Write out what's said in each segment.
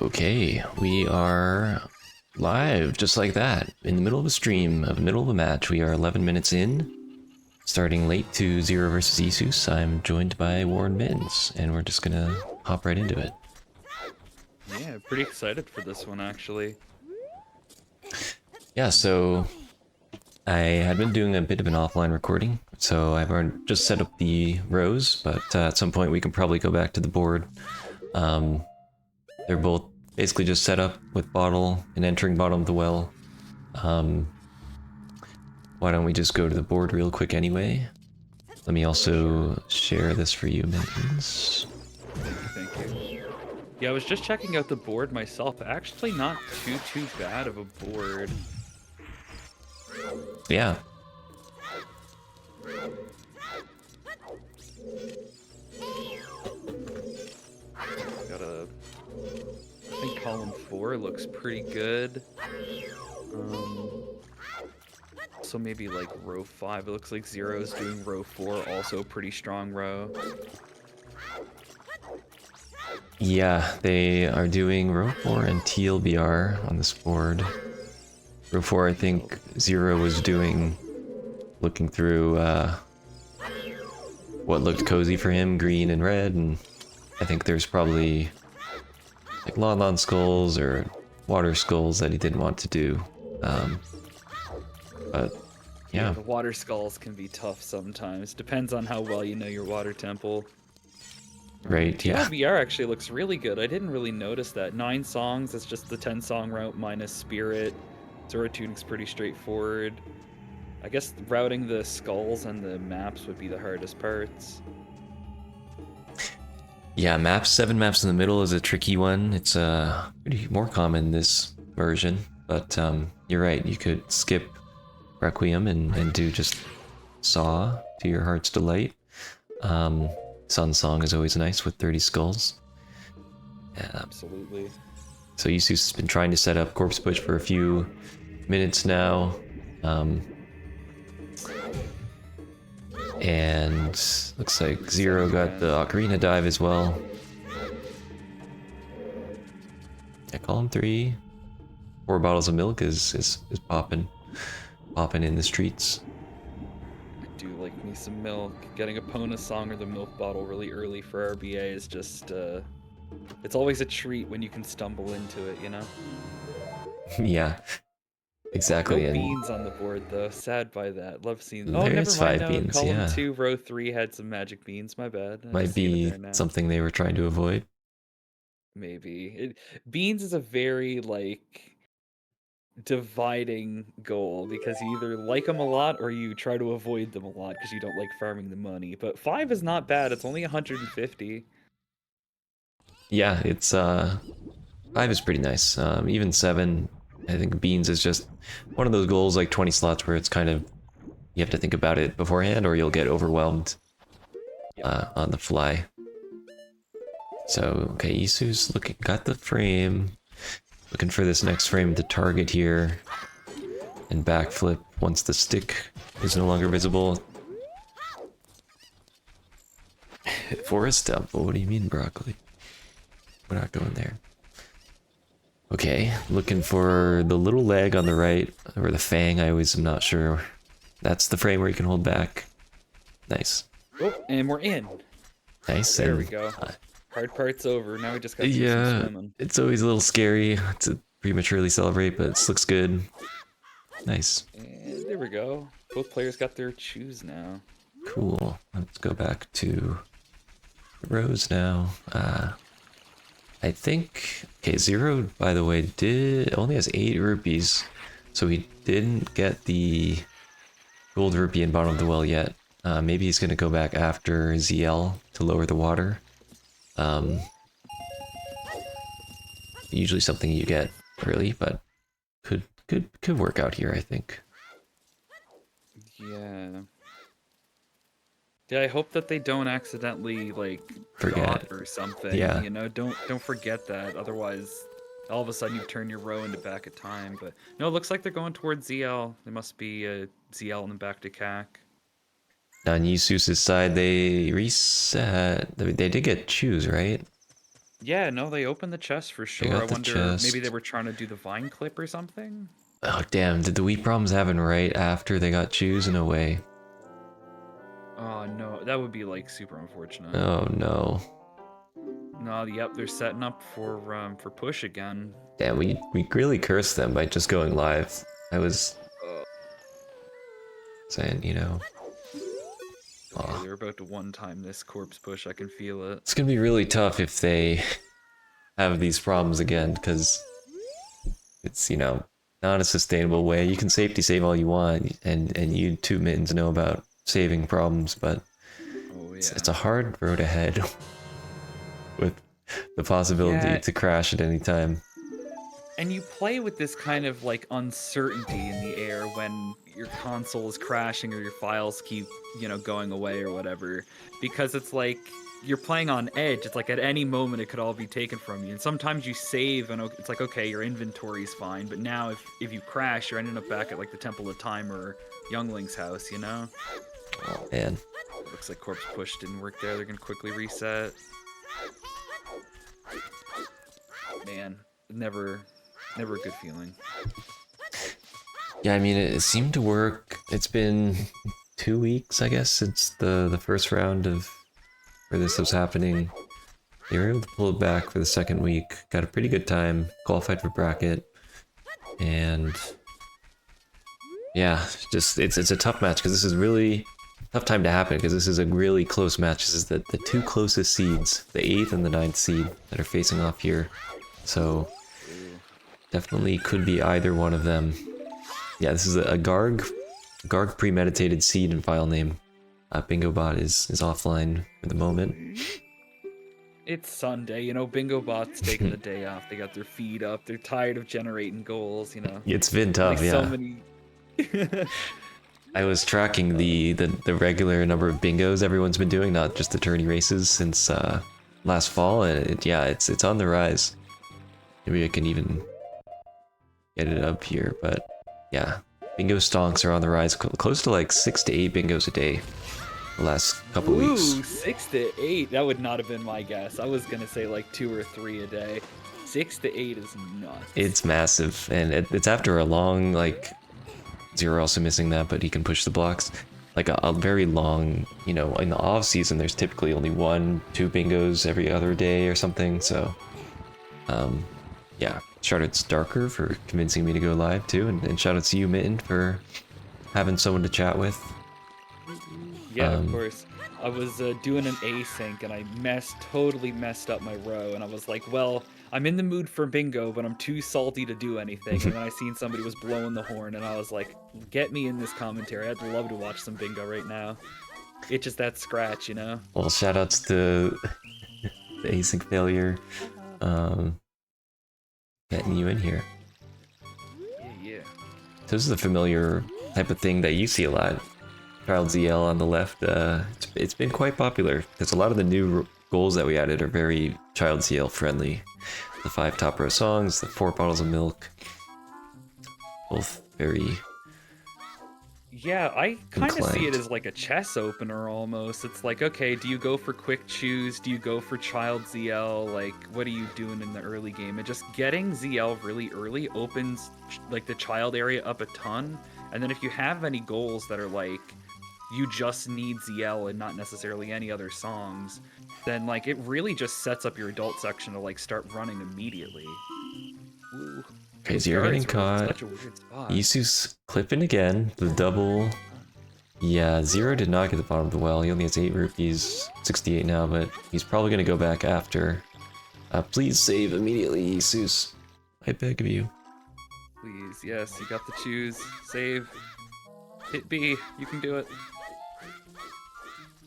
Okay, we are live just like that in the middle of a stream, of the middle of a match. We are 11 minutes in, starting late to Zero versus Isus. I'm joined by Warren Mins, and we're just gonna hop right into it. Yeah, pretty excited for this one actually. Yeah, so I had been doing a bit of an offline recording, so I've already just set up the rows, but at some point we can probably go back to the board. They're both basically just set up with bottle and entering bottom of the well. Um, why don't we just go to the board real quick anyway? Let me also share this for you, Mittens. Thank you. Yeah, I was just checking out the board myself. Actually not too bad of a board. Yeah. I think column 4 looks pretty good. So maybe like row 5. It looks like Zero's doing row 4, also a pretty strong row. Yeah, they are doing row 4 and TLBR on this board. Row 4, I think Zero was doing, looking through what looked cozy for him, green and red, and I think there's probably like Lon skulls or water skulls that he didn't want to do. But yeah. The water skulls can be tough sometimes. Depends on how well you know your water temple. Right, yeah. TLBR actually looks really good. I didn't really notice that. 9 songs, that's just the 10-song route minus Spirit. Zora tuning's pretty straightforward. I guess routing the skulls and the maps would be the hardest parts. Yeah, 7 maps in the middle is a tricky one. It's pretty more common this version, but you're right, you could skip Requiem and do just Saw to your heart's delight. Sun Song is always nice with 30 skulls. Absolutely. So Isus has been trying to set up Corpse Push for a few minutes now. And looks like Zero got the Ocarina dive as well. Yeah, column 3. 4 bottles of milk is popping in the streets. I do like me some milk. Getting a Pona song or the milk bottle really early for RBA is just, it's always a treat when you can stumble into it, you know? Yeah, exactly. No And beans on the board though. Sad by that. Love seeing. Oh, there never is mind. 5 No, beans, column yeah. 2, row 3 had some magic beans. My bad. I Might just seen it be there now. something they were trying to avoid. Maybe beans is a very like dividing goal because you either like them a lot or you try to avoid them a lot because you don't like farming the money. But 5 is not bad. It's only 150. Yeah, it's 5 is pretty nice. Even 7, I think beans is just one of those goals like 20 slots where it's kind of you have to think about it beforehand or you'll get overwhelmed on the fly. So okay, Isu's got the frame, looking for this next frame to target here, and backflip once the stick is no longer visible. Forest Temple, what do you mean broccoli? We're not going there. Okay, looking for the little leg on the right, or the fang, I always am not sure. That's the frame where you can hold back. Nice. Oh, and we're in. Nice. There and, we go. Hard part's over. Now we just got to do some yeah, swimming. it's always a little scary to prematurely celebrate, but it looks good. Nice. And there we go. Both players got their choose now. Cool. Let's go back to the rows now. I think, okay, Zero, by the way, only has 8 rupees, so he didn't get the gold rupee in bottom of the well yet. Maybe he's gonna go back after ZL to lower the water. Usually something you get early, but could work out here, I think. Yeah. Yeah, I hope that they don't accidentally like Forget. dot or something. Yeah. You know, don't forget that. Otherwise, all of a sudden you turn your row into back of time. But no, it looks like they're going towards ZL. There must be a ZL and then back to CAC. On Yusus's side, they reset. They did get choose, right? Yeah, no, they opened the chest for They sure. I got the wonder, maybe they chest. were trying to do the vine clip or something? Oh damn, did the wheat problems happen right after they got chosen away? Oh no, that would be like super unfortunate. Oh no. No, yep, they're setting up for push again. Damn, we really cursed them by just going live. I was Uh, saying, you know, okay, aw. they're about to one time this corpse push. I can feel it. It's gonna be really tough if they have these problems again, because it's, you know, not a sustainable way. You can safety save all you want, and you two Mittens know about saving problems, but Oh it's yeah. a hard road ahead with the possibility Yeah, to crash at any time. and you play with this kind of like uncertainty in the air when your console is crashing or your files keep, going away or whatever, because it's like you're playing on edge. It's like at any moment it could all be taken from you. And sometimes you save and it's like, okay, your inventory's fine, but now if you crash, you're ending up back at like the Temple of Time or Youngling's house, you know? Oh man. Looks like Corpse Push didn't work there. They're gonna quickly reset. Man, never a good feeling. Yeah, I mean, it seemed to work. It's been 2 weeks, I guess, since the first round of where this was happening. They were able to pull it back for the second week. Got a pretty good time. Qualified for bracket, and yeah, just it's a tough match because this is really tough time to happen because this is a really close match. This is the two closest seeds, the 8th and the 9th seed, that are facing off here. So definitely could be either one of them. Yeah, this is a Garg premeditated seed and file name. Bingo Bot is offline for the moment. It's Sunday, Bingo Bot's taking the day off. They got their feet up. They're tired of generating goals. It's been tough, Like yeah. so many. I was tracking the regular number of bingos everyone's been doing, not just the tourney races, since last fall, and it's on the rise. Maybe I can even get it up here, but yeah, bingo stonks are on the rise, close to like 6 to 8 bingos a day the last couple Ooh, weeks. 6 to 8. That would not have been my guess. I was gonna say like 2 or 3 a day. 6 to 8 is nuts. It's massive, and it's after a long, like, Zero also missing that, but he can push the blocks. Like a very long, in the off season, there's typically only 1-2 bingos every other day or something. So, yeah. Shoutouts Darker for convincing me to go live too, and shoutouts to you, Mitten, for having someone to chat with. Yeah, of course. I was doing an async and I totally messed up my row, and I was like, well, I'm in the mood for bingo, but I'm too salty to do anything. And then I seen somebody was blowing the horn, and I was like, get me in this commentary. I'd love to watch some bingo right now. It's just that scratch, Well, shoutouts to the async failure, getting you in here. Yeah. So this is a familiar type of thing that you see a lot. Child ZL on the left, it's been quite popular because a lot of the new goals that we added are very Child ZL friendly. The 5 top row songs, the 4 bottles of milk, both very... Yeah, I kind of see it inclined. as like a chess opener almost. It's like, okay, do you go for quick choose? Do you go for Child ZL? Like, what are you doing in the early game? And just getting ZL really early opens like the child area up a ton. And then if you have any goals that are like, you just need ZL and not necessarily any other songs, then like it really just sets up your adult section to like start running immediately. Ooh. Okay, Zero getting caught. Such a weird spot. Isu's clipping again, the double. Yeah, Zero did not get the bottom of the well. He only has 8 rupees, 68 now, but he's probably going to go back after. Please save immediately, Isus. I beg of you. Please, yes, you got the choose. Save. Hit B. You can do it.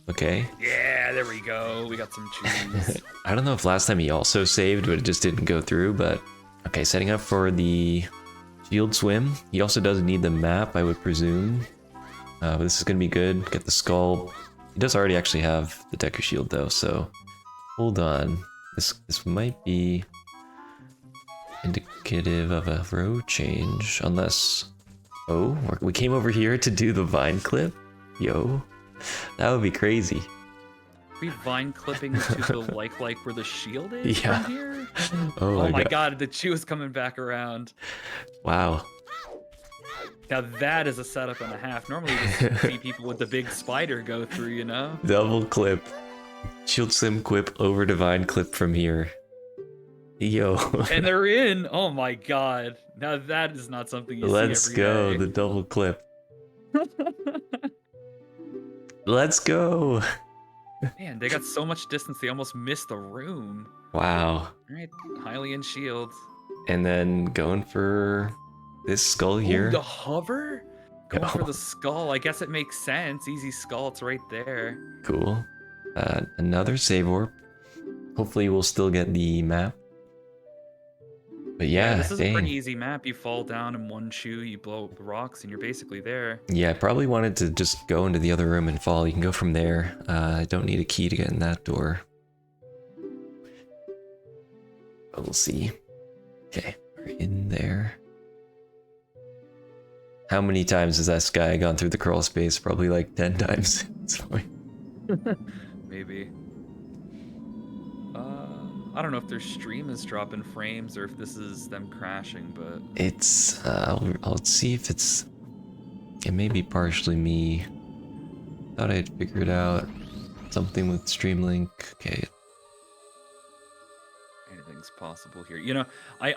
Okay. Yeah, there we go. We got some choose. I don't know if last time he also saved, but it just didn't go through, but... Okay, setting up for the shield swim. He also doesn't need the map, I would presume. But this is going to be good. Get the skull. He does already actually have the Deku shield, though, so... Hold on. This might be... indicative of a row change, unless... Oh, we came over here to do the vine clip? Yo. That would be crazy. We vine clipping to the like where the shield is Yeah. from here? Oh Oh my god. god, the chew is coming back around. Wow. Now that is a setup and a half. Normally you just see people with the big spider go through, you know? Double clip. Shield sim quip over divine clip from here. Yo. And they're in! Oh my god. Now that is not something you Let's see go. every The double clip. Let's go. Man, they got so much distance they almost missed the room. Wow. Alright, Hylian shield. And then going for this skull here. Ooh, the hover? Going for Oh. the skull. I guess it makes sense. Easy skull, it's right there. Cool. Another save orb. Hopefully we'll still get the map. But yeah, This is a dang. pretty easy map. You fall down in one chew, you blow up the rocks, and you're basically there. Yeah, I probably wanted to just go into the other room and fall. You can go from there. I don't need a key to get in that door. But we'll see. Okay, we're in there. How many times has that guy gone through the crawl space? Probably like 10 times. It's fine. Maybe. I don't know if their stream is dropping frames or if this is them crashing, but It's, I'll see if it's, it may be partially me. Thought I'd figured out something with Streamlink. Okay. anything's possible here. You know, I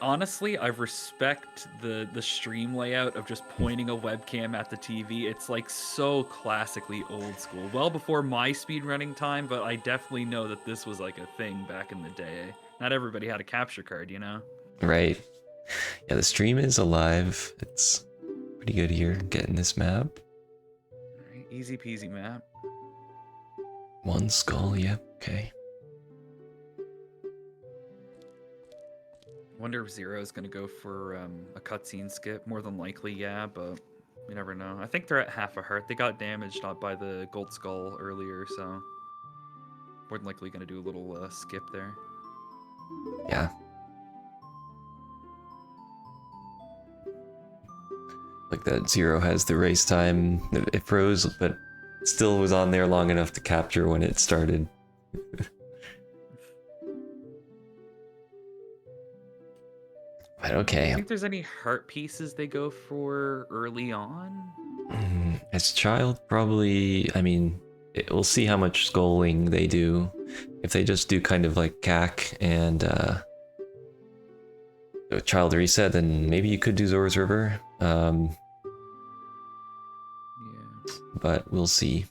respect the stream layout of just pointing a webcam at the TV. It's like so classically old school. Well before my speedrunning time, but I definitely know that this was like a thing back in the day. Not everybody had a capture card, you know? Right. Yeah, the stream is alive. It's pretty good here. Getting this map. Alright, easy peasy map. One skull, yep, okay. Wonder if Zero is gonna go for a cutscene skip. More than likely, yeah, but you never know. I think they're at half a heart. They got damaged not by the gold skull earlier, so more than likely gonna do a little skip there. Yeah. Like that Zero has the race time. It froze, but still was on there long enough to capture when it started. But Do okay. you think there's any heart pieces they go for early on? As child, probably, I mean, we'll see how much sculling they do. If they just do kind of like CAC and a child reset, then maybe you could do Zora's River. Yeah. But we'll see.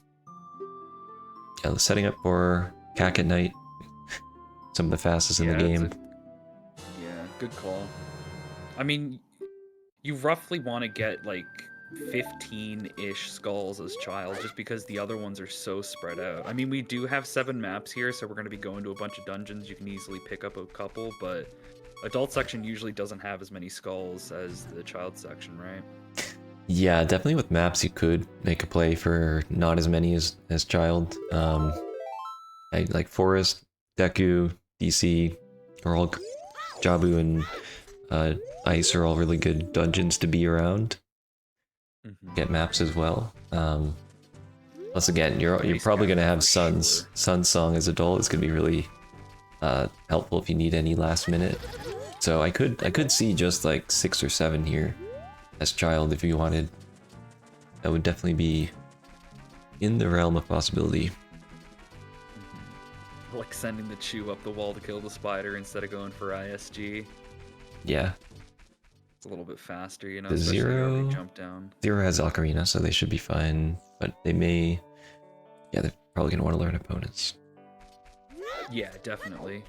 Yeah, setting up for CAC at night. Some of the fastest in the it's game. Yeah, good call. I mean, you roughly want to get like 15-ish skulls as child, just because the other ones are so spread out. I mean, we do have 7 maps here, so we're going to be going to a bunch of dungeons. You can easily pick up a couple, but adult section usually doesn't have as many skulls as the child section, right? Yeah, definitely with maps you could make a play for not as many as child. I like Forest, Deku, DC, are all Jabu and Ice are all really good dungeons to be around. Get maps as well. Plus again, you're probably gonna have Sun's Song as adult. It's gonna be really helpful if you need any last minute. So I could see just like 6 or 7 here as child if you wanted. That would definitely be in the realm of possibility. Like sending the chew up the wall to kill the spider instead of going for ISG. Yeah. It's a little bit faster, you know. The especially Zero- whenever you jump down. Zero has Ocarina, so they should be fine. But they may... Yeah, they're probably going to want to learn opponents. Yeah, definitely.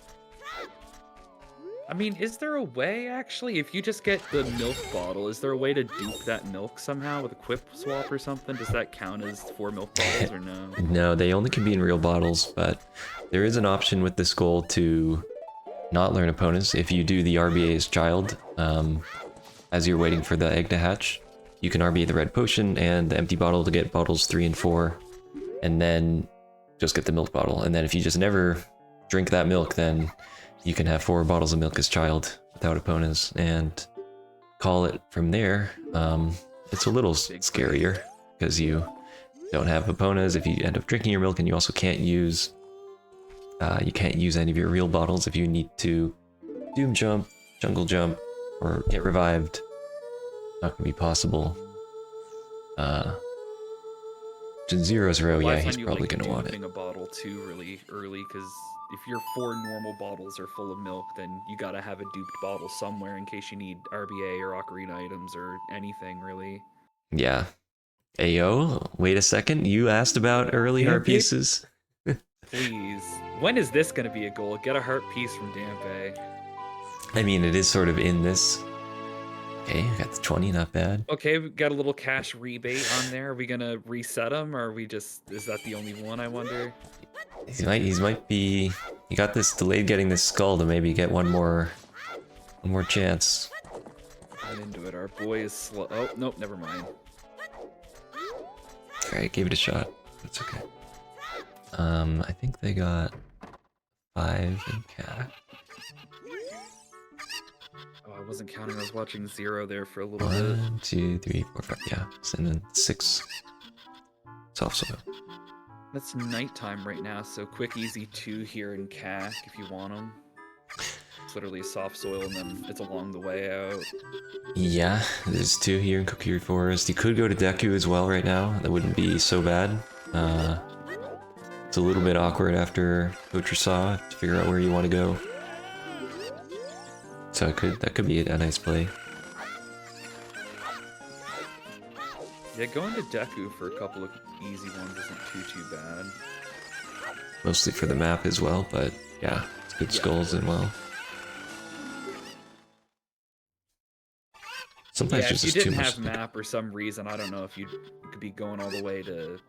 I mean, is there a way, actually, if you just get the milk bottle, is there a way to dupe that milk somehow with a quip swap or something? Does that count as 4 milk bottles or no? No, they only can be in real bottles, but there is an option with this goal to not learn opponents. If you do the RBA's child, as you're waiting for the egg to hatch, you can RBA the red potion and the empty bottle to get bottles 3 and 4, and then just get the milk bottle. And then if you just never drink that milk, then you can have 4 bottles of milk as child without opponents and call it from there. It's a little scarier because you don't have opponents if you end up drinking your milk, and you also can't use You can't use any of your real bottles if you need to Doom Jump, Jungle Jump, or get revived. Not gonna be possible. In Zero's row, Well, I yeah, he's find you probably like gonna want it. duping a bottle too really early, because if your 4 normal bottles are full of milk, then you gotta have a duped bottle somewhere in case you need RBA or Ocarina items or anything really. Yeah. Ayo, wait a second. You asked about early heart Dampe? pieces. Please. When is this gonna be a goal? Get a heart piece from Dampe. I mean, it is sort of in this. Okay, got the 20, not bad. Okay, we got a little cash rebate on there. Are we gonna reset them, or are we just... Is that the only one, I wonder? He might be. He got this delayed getting this skull to maybe get one more chance. Get into it. Our boy is slow. Oh, nope, never mind. Alright, gave it a shot. That's okay. I think they got 5 in cat. Oh, I wasn't counting. I was watching Zero there for a little bit. 1, 2, 3, 4, 5. Yeah, and then 6. Soft soil. It's nighttime right now, so quick, easy 2 here in CAC if you want them. It's literally soft soil, and then it's along the way out. Yeah, there's 2 here in Kokiri Forest. You could go to Deku as well right now. That wouldn't be so bad. It's a little bit awkward after Poacher Saw to figure out where you want to go. So that could be a nice play. Yeah, going to Deku for a couple of easy ones isn't too bad. Mostly for the map as well, but yeah, it's good skulls and well. Sometimes Yeah, there's if you just too didn't much. have map or some reason, I don't know if you could be going all the way to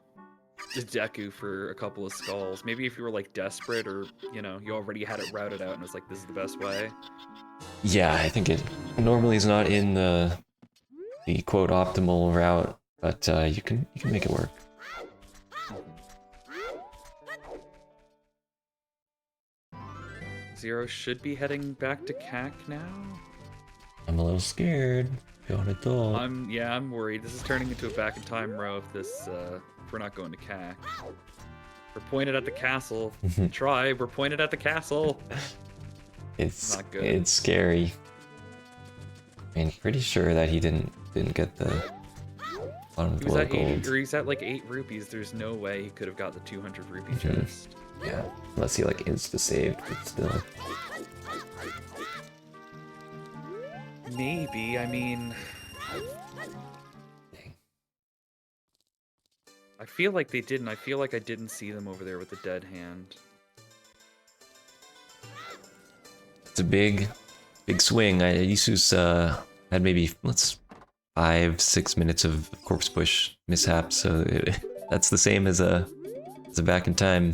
Deku for a couple of skulls. Maybe if you were like desperate, or you know, you already had it routed out and it was like, this is the best way. Yeah, I think it normally is not in the quote optimal route, but you can make it work. Zero should be heading back to CAC now. I'm a little scared. Going adult. I'm worried. This is turning into a back in time row if this if we're not going to CAC. We're pointed at the castle. Try, we're pointed at the castle. It's Not good. It's scary. I mean, pretty sure that he didn't get the bottom He was floor at 80, gold. or he's at like 8 rupees. There's no way he could have got the 200 rupee chest. Yeah, unless he like insta saved, but still. Maybe, I mean... Dang. I feel like they didn't. I feel like I didn't see them over there with the dead hand. It's a big swing. Isu's had maybe 5-6 minutes of corpse push mishap, so that's the same as a back in time.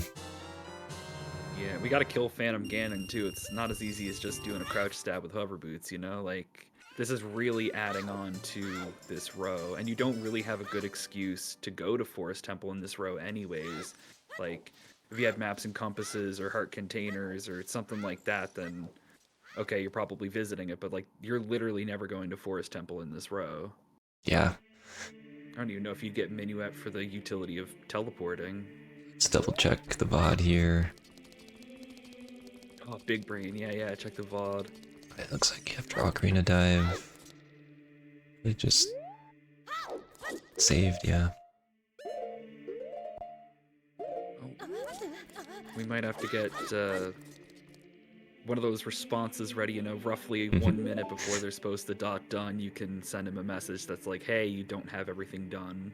Yeah, we gotta kill Phantom Ganon too. It's not as easy as just doing a crouch stab with hover boots, you know? Like, this is really adding on to this row, and you don't really have a good excuse to go to Forest Temple in this row anyways. Like, if you had maps and compasses or heart containers or something like that, then okay, you're probably visiting it, but like, you're literally never going to Forest Temple in this row. Yeah, I don't even know if you'd get Minuet for the utility of teleporting. let's double check the VOD here. Oh, big brain. Yeah, check the VOD. It looks like after Ocarina Dive, it just saved, yeah. Oh. We might have to get one of those responses ready, you know, roughly 1 minute before they're supposed to done. You can send him a message that's like, hey, you don't have everything done.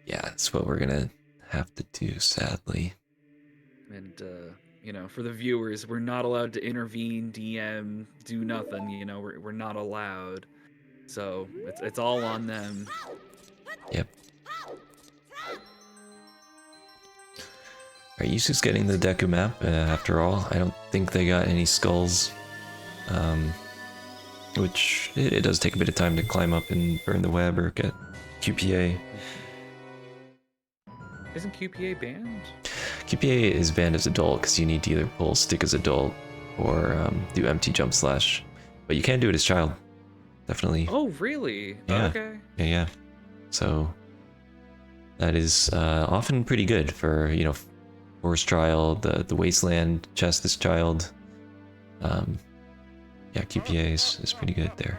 Yeah, that's what we're gonna have to do, sadly. And, you know, for the viewers, we're not allowed to intervene, DM, do nothing, you know, we're not allowed. So, it's all on them. Yep. Alright, Yusu's getting the Deku map, after all. I don't think they got any skulls. Which, it does take a bit of time to climb up and burn the web or get QPA. Isn't QPA banned? QPA is banned as adult because you need to either pull stick as adult or do empty jump slash. But you can do it as child. Definitely. Oh, really? Yeah. Okay. Yeah. So that is often pretty good for, you know, Forest Trial, the Wasteland chest this child. Yeah, QPA is pretty good there.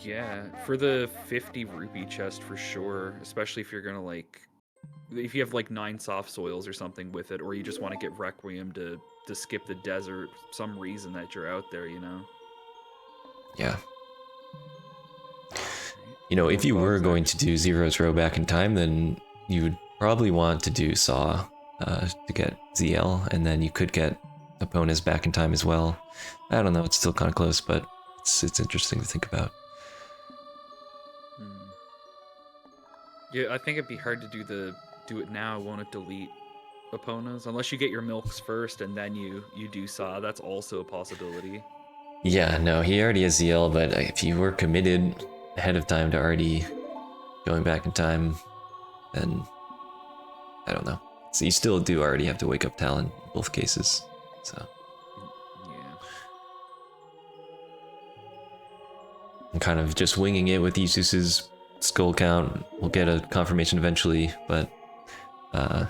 Yeah, for the 50 rupee chest for sure, especially if you're gonna like, if you have like 9 soft soils or something with it, or you just want to get Requiem to skip the desert, some reason that you're out there, you know. Yeah. You know, if More you were bugs, going to do Zero's Row back in time, then you would probably want to do Saw to get ZL, and then you could get Epona's back in time as well. I don't know, it's still kind of close, but it's interesting to think about. Hmm. Yeah, I think it'd be hard to do it now. Won't it delete Epona's unless you get your milks first and then you do Saw? That's also a possibility. Yeah, no, he already has ZL, but if you were committed ahead of time to already going back in time, then I don't know. So you still do already have to wake up Talon in both cases. So Yeah. I'm kind of just winging it with Isus's skull count. We'll get a confirmation eventually, but can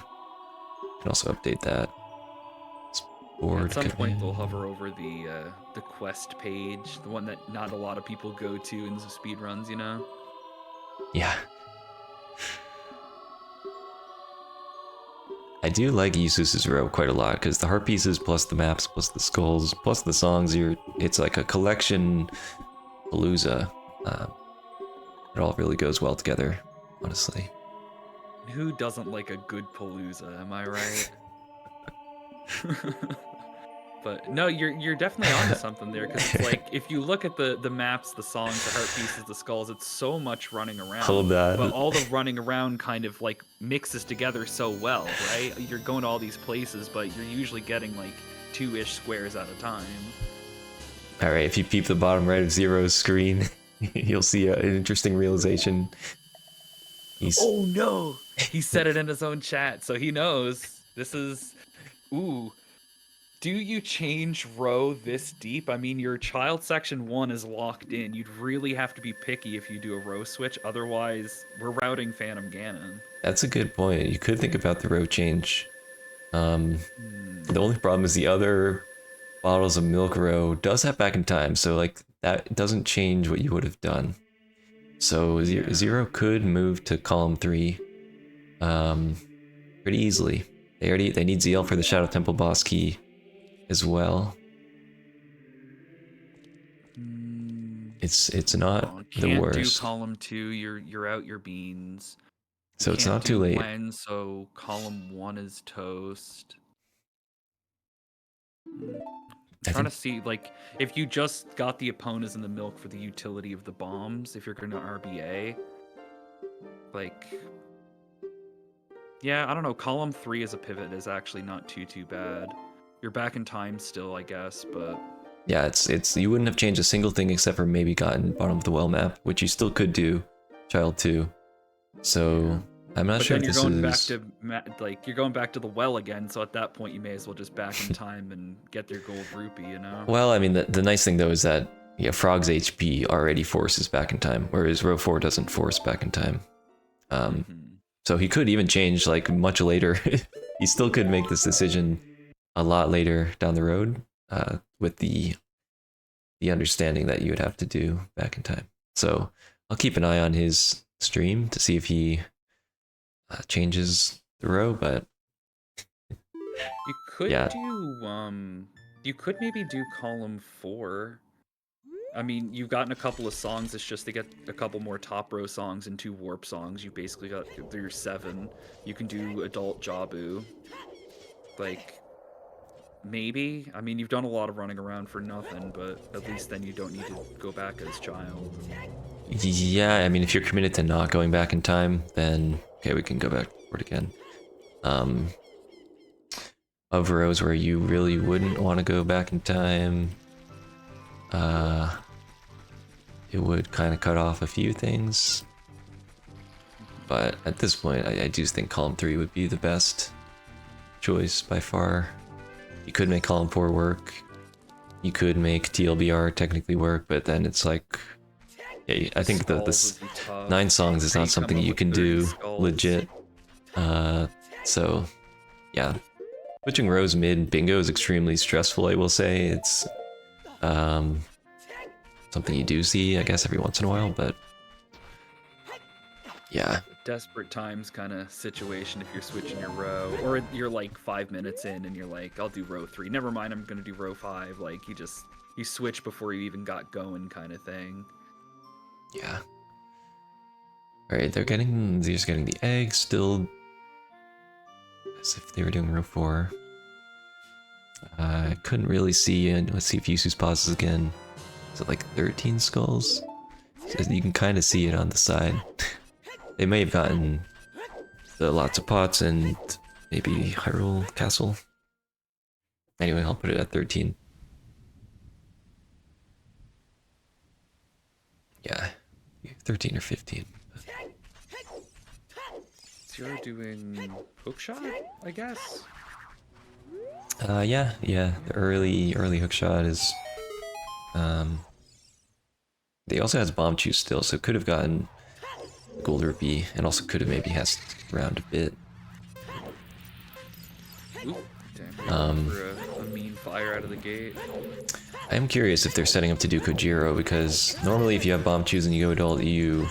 also update that. At some point, they'll hover over the quest page, the one that not a lot of people go to in the speed runs, you know. Yeah. I do like Isus's row quite a lot because the heart pieces plus the maps plus the skulls plus the songs, it's like a collection palooza. It all really goes well together, honestly. Who doesn't like a good palooza? Am I right? But no, you're definitely onto something there, because it's like if you look at the maps, the songs, the heart pieces, the skulls, it's so much running around. Hold that. But all the running around kind of like mixes together so well, right? You're going to all these places, but you're usually getting like 2-ish squares at a time. Alright, if you peep the bottom right of Zero's screen, you'll see an interesting realization. Oh no! He said it in his own chat, so he knows. This is... Ooh. Do you change row this deep? I mean, your child section 1 is locked in. You'd really have to be picky if you do a row switch. Otherwise, we're routing Phantom Ganon. That's a good point. You could think about the row change. The only problem is the other bottles of milk row does have back in time, so like that doesn't change what you would have done. So Zero could move to column 3 pretty easily. They need ZL for the Shadow Temple boss key as well. It's not the worst. Can't do column 2. You're out your beans. So it's not too late. So column 1 is toast. Trying to see, like, if you just got the Eponas and the milk for the utility of the bombs, if you're going to RBA, like, yeah, I don't know. Column 3 as a pivot is actually not too bad. You're back in time still, I guess, but yeah, it's you wouldn't have changed a single thing except for maybe gotten bottom of the well map, which you still could do, child 2. So I'm not sure if this is. You're going back to the well again. So at that point, you may as well just back in time and get their gold rupee, you know. Well, I mean, the nice thing though is that Frog's HP already forces back in time, whereas row 4 doesn't force back in time. So he could even change like much later. He still could make this decision a lot later down the road, with the understanding that you would have to do back in time. So I'll keep an eye on his stream to see if he changes the row, but you could do you could maybe do column 4. I mean, you've gotten a couple of songs. It's just to get a couple more top row songs and 2 warp songs. You basically got your 7. You can do adult Jabu. Like, maybe. I mean, you've done a lot of running around for nothing, but at least then you don't need to go back as child. Yeah, I mean, if you're committed to not going back in time, then okay, we can go back forward again. Of rows where you really wouldn't want to go back in time, it would kind of cut off a few things. But at this point, I do think column 3 would be the best choice by far. You could make column 4 work. You could make TLBR technically work, but then it's like, yeah, I think the 9 songs is not something you can do legit. So Yeah. Switching rows mid bingo is extremely stressful, I will say. It's um, something you do see, I guess, every once in a while, but yeah. Desperate times kind of situation if you're switching your row, or you're like 5 minutes in and you're like, I'll do row 3. Never mind, I'm gonna do row 5. Like you switch before you even got going, kind of thing. Yeah. Alright, they're just getting the egg still as if they were doing row 4. I couldn't really see it. Let's see if Yusu's pauses again. Is it like 13 skulls? So you can kind of see it on the side. They may have gotten the lots of pots and maybe Hyrule Castle. Anyway, I'll put it at 13. Yeah, 13 or 15. Zero doing hookshot, I guess. Yeah. The early hookshot is. They also has bomb juice still, so could have gotten gold rupee, and also could have maybe has around a bit. Ooh, damn, for a mean fire out of the gate. I am curious if they're setting up to do Kojiro, because normally if you have bomb choose and you go adult, you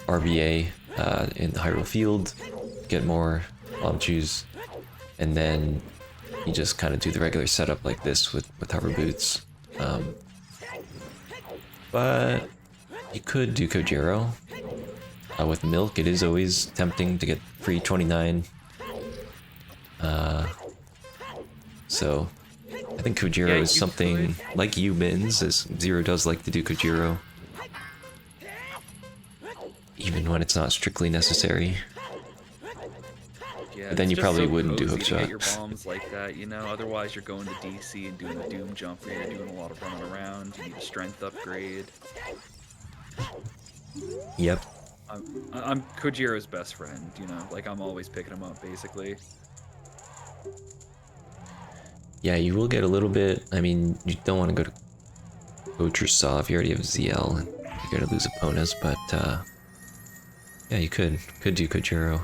RBA in the Hyrule Field, get more bomb choose, and then you just kind of do the regular setup like this with hover boots. But you could do Kojiro. With milk, it is always tempting to get free 29. So I think Kojiro is something like you, Mittens, as Zero does like to do Kojiro. Even when it's not strictly necessary. Yeah, But then you probably wouldn't do hookshot. Get your hookshot. bombs like that, you know. Otherwise, you're going to DC and doing a doom jump where you're doing a lot of running around. You need a strength upgrade. Yep. I'm Kojiro's best friend, you know. Like I'm always picking him up, basically. Yeah, you will get a little bit. I mean, you don't want to go to Poacher Saw if you already have ZL and you're gonna lose Eponas, but yeah, you could do Kojiro.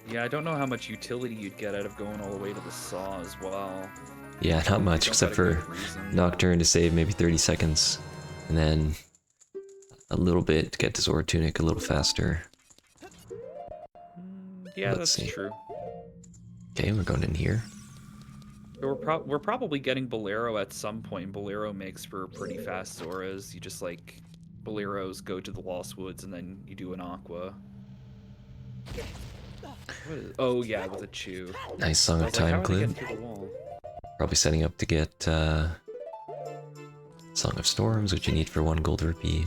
Yeah, I don't know how much utility you'd get out of going all the way to the saw as well. Yeah, not much except for Nocturne to save maybe 30 seconds, and then a little bit to get to Zora Tunic a little faster. Yeah, Let's see. true. Okay, we're going in here. We're probably getting Bolero at some point. Bolero makes for pretty fast Zoras. You just like Boleros go to the Lost Woods and then you do an Aqua. Oh yeah, with a Chew. Nice Song of Time clip. Probably setting up to get Song of Storms, which you need for 1 gold rupee.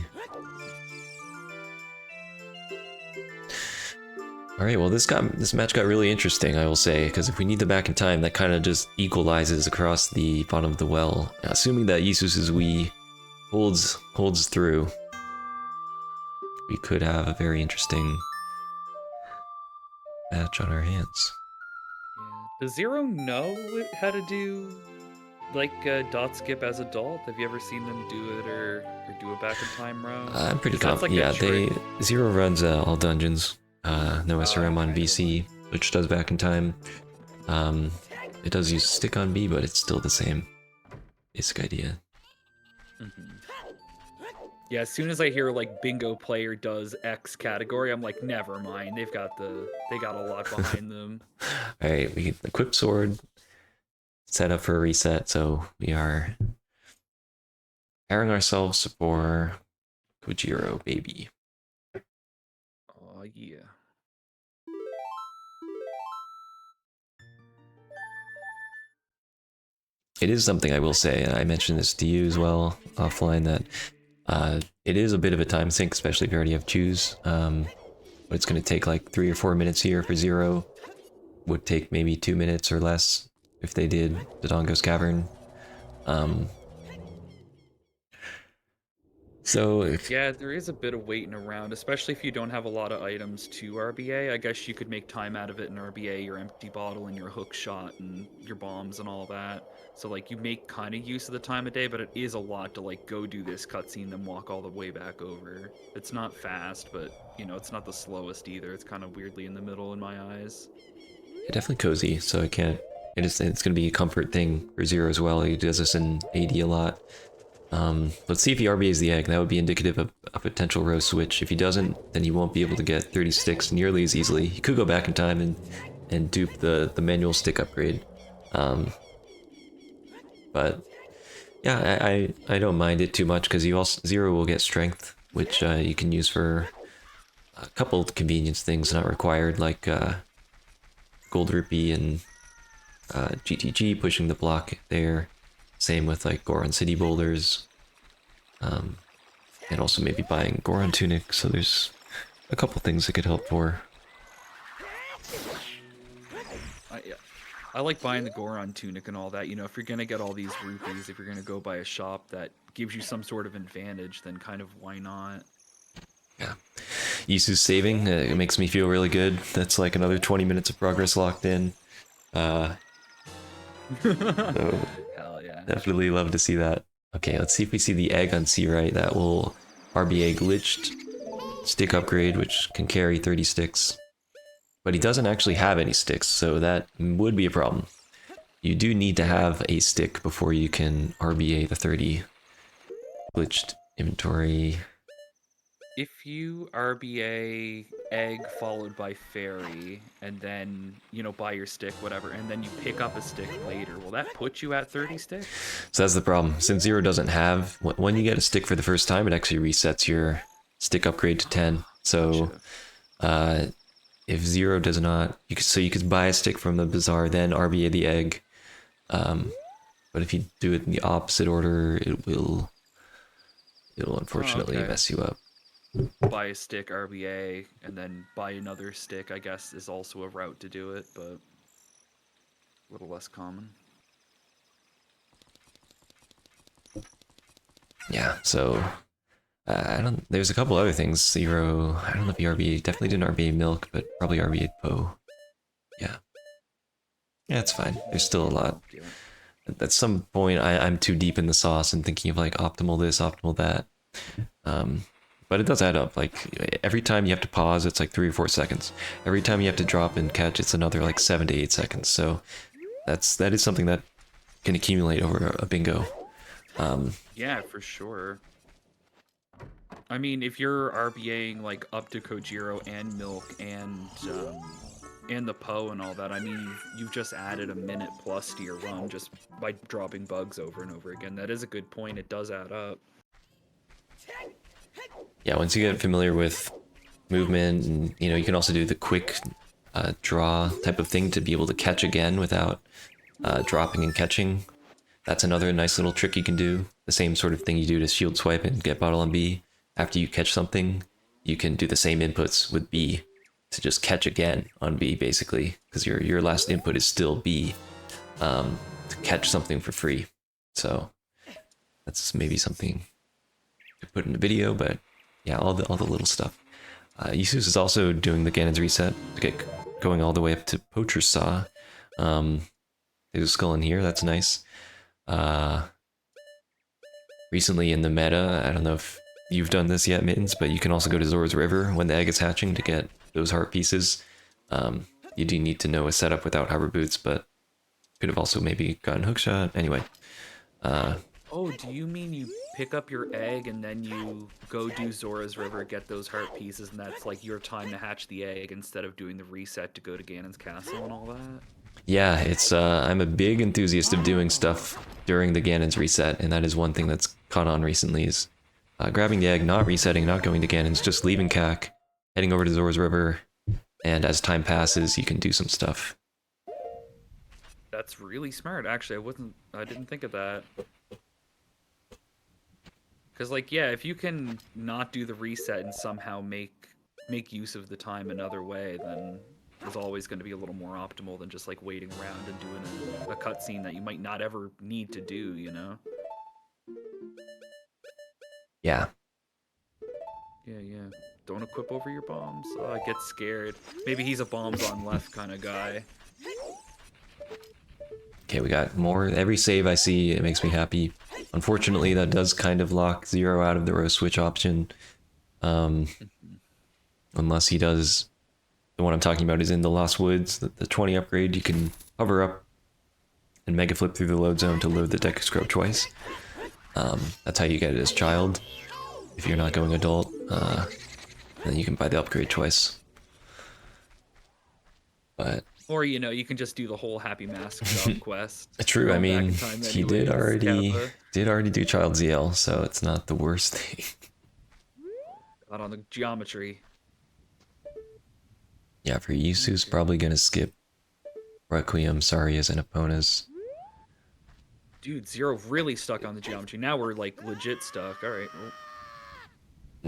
Alright, well this match got really interesting, I will say, because if we need the back in time, that kind of just equalizes across the bottom of the well. Assuming that Yisus's Wii holds through, we could have a very interesting match on our hands. Yeah. Does Zero know how to do like dot skip as adult? Have you ever seen them do it or do a back in time row? I'm pretty confident. Like yeah, Zero runs all dungeons. No SRM on VC, which does back in time. It does use stick on B, but it's still the same basic idea. Yeah, as soon as I hear like bingo player does X category, I'm like, never mind. They got a lot behind them. All right, we equip sword, set up for a reset, so we are preparing ourselves for Kojiro, baby. Oh yeah. It is something I will say, and I mentioned this to you as well offline, that it is a bit of a time sink, especially if you already have choose. But it's going to take like 3 or 4 minutes here for Zero. Would take maybe 2 minutes or less if they did Dodongo's Cavern. Yeah, there is a bit of waiting around, especially if you don't have a lot of items to RBA. I guess you could make time out of it in RBA, your empty bottle and your hook shot and your bombs and all that. So like you make kind of use of the time of day, but it is a lot to like go do this cutscene then walk all the way back over. It's not fast, but you know, it's not the slowest either. It's kind of weirdly in the middle in my eyes. definitely cozy, so I can't... It's going to be a comfort thing for Zero as well. He does this in AD a lot. Let's see if he RBAs the egg. That would be indicative of a potential row switch. If he doesn't, then he won't be able to get 30 sticks nearly as easily. He could go back in time and dupe the manual stick upgrade. But yeah, I don't mind it too much because you also Zero will get strength, which you can use for a couple of convenience things not required, like Gold Rupee and GTG pushing the block there. Same with like Goron City Boulders. And also maybe buying Goron Tunic, so there's a couple things it could help for. I like buying the Goron Tunic and all that. You know, if you're going to get all these rupees, if you're going to go buy a shop that gives you some sort of advantage, then kind of why not? Yeah. Yisu's saving, it makes me feel really good. That's like another 20 minutes of progress locked in. So Hell yeah. definitely love to see that. Okay, let's see if we see the egg on C right. That will RBA glitched stick upgrade, which can carry 30 sticks. But he doesn't actually have any sticks, so that would be a problem. You do need to have a stick before you can RBA the 30 glitched inventory. If you RBA egg followed by fairy, and then, you know, buy your stick, whatever, and then you pick up a stick later, will that put you at 30 sticks? So that's the problem. Since Zero doesn't have... When you get a stick for the first time, it actually resets your stick upgrade to 10. So, if Zero does not... you could buy a stick from the bazaar, then RBA the egg. But if you do it in the opposite order, it'll unfortunately mess you up. Buy a stick, RBA, and then buy another stick, I guess, is also a route to do it, but a little less common. Yeah, so there's a couple other things. Zero, I don't know if he RBA, definitely didn't RBA Milk, but probably RBA Poe. Yeah. Yeah, it's fine. There's still a lot. At some point, I'm too deep in the sauce and thinking of like optimal this, optimal that. But it does add up. Like every time you have to pause, it's like 3 or 4 seconds. Every time you have to drop and catch, it's another like 7 to 8 seconds. So that is something that can accumulate over a bingo. Yeah, for sure. I mean, if you're RBAing like up to Kojiro and Milk and the Poe and all that, I mean, you've just added a minute plus to your run just by dropping bugs over and over again. That is a good point. It does add up. Yeah, once you get familiar with movement, and you can also do the quick draw type of thing to be able to catch again without dropping and catching. That's another nice little trick you can do. The same sort of thing you do to shield swipe and get bottle on B. After you catch something, you can do the same inputs with B to just catch again on B, basically, because your last input is still B to catch something for free. So that's maybe something to put in a video, but yeah, all the little stuff. Yusuf is also doing the Ganon's reset to get going all the way up to Poacher's Saw. There's a skull in here, that's nice. Recently in the meta, I don't know if you've done this yet, Mittens, but you can also go to Zora's River when the egg is hatching to get those heart pieces. You do need to know a setup without hover boots, but could have also maybe gotten hookshot. Anyway. Oh, do you mean you pick up your egg and then you go do Zora's River, get those heart pieces, and that's like your time to hatch the egg instead of doing the reset to go to Ganon's castle and all that? Yeah, it's I'm a big enthusiast of doing stuff during the Ganon's reset, and that is one thing that's caught on recently is grabbing the egg, not resetting, not going to Ganon's, just leaving CAC, heading over to Zora's River, and as time passes, you can do some stuff. That's really smart, actually. I didn't think of that. Because, like, yeah, if you can not do the reset and somehow make use of the time another way, then it's always going to be a little more optimal than just, like, waiting around and doing a cutscene that you might not ever need to do, you know? Yeah. Yeah. Don't equip over your bombs. Oh, I get scared. Maybe he's a bombs on left kind of guy. Okay, we got more. Every save I see, it makes me happy. Unfortunately, that does kind of lock Zero out of the row switch option. Unless he does The one I'm talking about is in the Lost Woods. The 20 upgrade, you can hover up and mega flip through the load zone to load the Deku Scrub twice. That's how you get it as child. If you're not going adult, then you can buy the upgrade twice. But Or, you know, you can just do the whole Happy Mask Shop quest. true, I Going back mean, in time he did anyways, already do Child ZL, so it's not the worst thing. Not on the geometry. Yeah, for Yisu's probably gonna skip Requiem, Sarias, and Epona's. Dude, Zero really stuck on the geometry. Now we're like legit stuck. All right. Well,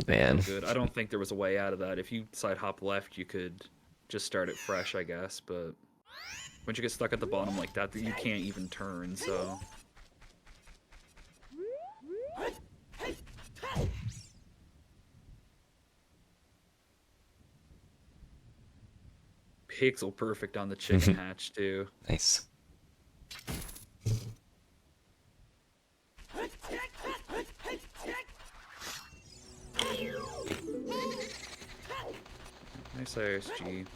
Man, good. I don't think there was a way out of that. If you side hop left, you could just start it fresh, I guess. But once you get stuck at the bottom like that, you can't even turn. So. Pixel perfect on the chicken hatch too. nice. Nice ISG.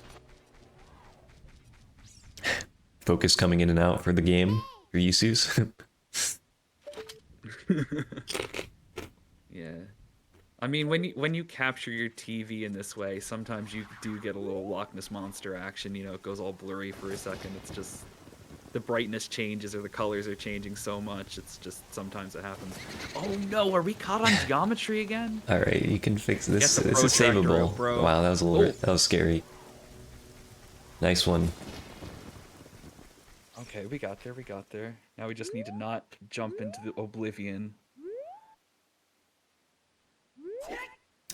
Focus coming in and out for the game for Yisu's. Yeah. I mean, when you capture your TV in this way, sometimes you do get a little Loch Ness Monster action. You know, it goes all blurry for a second. It's just the brightness changes or the colors are changing so much. It's just sometimes it happens. Oh no, are we caught on geometry again? All right, you can fix this. Get the This is protractor savable. out, bro. Wow, that was a little. Oh. That was scary. Nice one. Okay, we got there. We got there. Now we just need to not jump into the oblivion.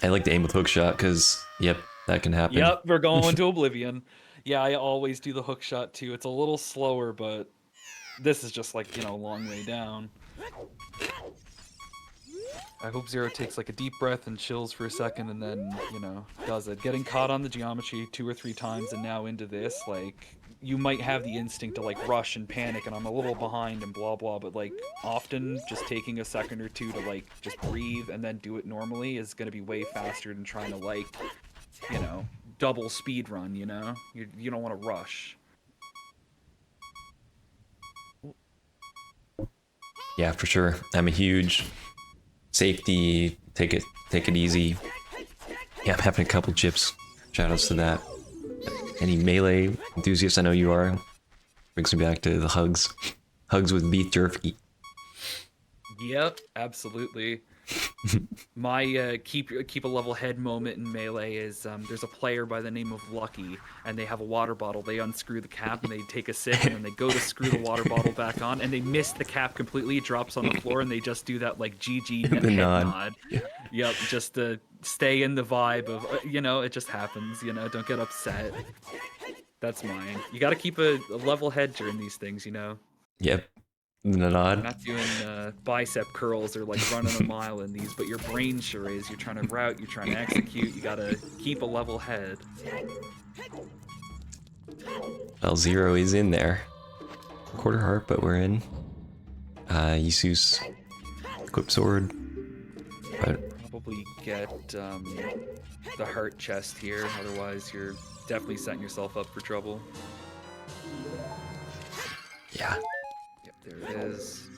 I like to aim with hook shot because, yep, that can happen. Yep, we're going to oblivion. Yeah, I always do the hook shot too. It's a little slower, but this is just like, you know, a long way down. I hope Zero takes like a deep breath and chills for a second and then, you know, does it. Getting caught on the geometry 2 or 3 times and now into this, like, you might have the instinct to like rush and panic and I'm a little behind and blah blah, but like often just taking a second or two to like just breathe and then do it normally is gonna be way faster than trying to like, you know, double speed run, you know? You don't want to rush. Yeah, for sure. I'm a huge safety. Take it easy. Yeah, I'm having a couple chips. Shoutouts to that. Any melee enthusiasts? I know you are. Brings me back to the hugs. Hugs with beef jerky. Yep, absolutely. My keep a level head moment in Melee is there's a player by the name of Lucky, and they have a water bottle. They unscrew the cap and they take a sip, and then they go to screw the water bottle back on, and they miss the cap completely. It drops on the floor, and they just do that like GG The head nod. nod. Yep, just to stay in the vibe of you know, it just happens. You know, don't get upset. That's mine. You got to keep a level head during these things. You know. Yep. The You're nod. not doing bicep curls or like running a mile in these, but your brain sure is. You're trying to route, you're trying to execute, you gotta keep a level head. Well, Zero is in there. Quarter heart, but we're in. Yisu's equip sword. But Probably get the heart chest here, otherwise you're definitely setting yourself up for trouble. yeah. Yep, there it is.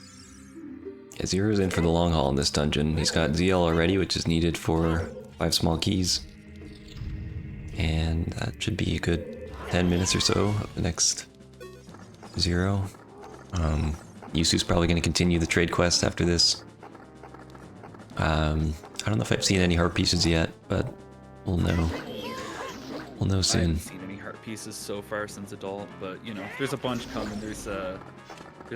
Yeah, Zero's in for the long haul in this dungeon. He's got ZL already, which is needed for 5 small keys. And that should be a good 10 minutes or so of the next Zero. Yusu's probably going to continue the trade quest after this. I don't know if I've seen any heart pieces yet, but we'll know. We'll know I soon. haven't seen any heart pieces so far since adult, but you know, there's a bunch coming. There's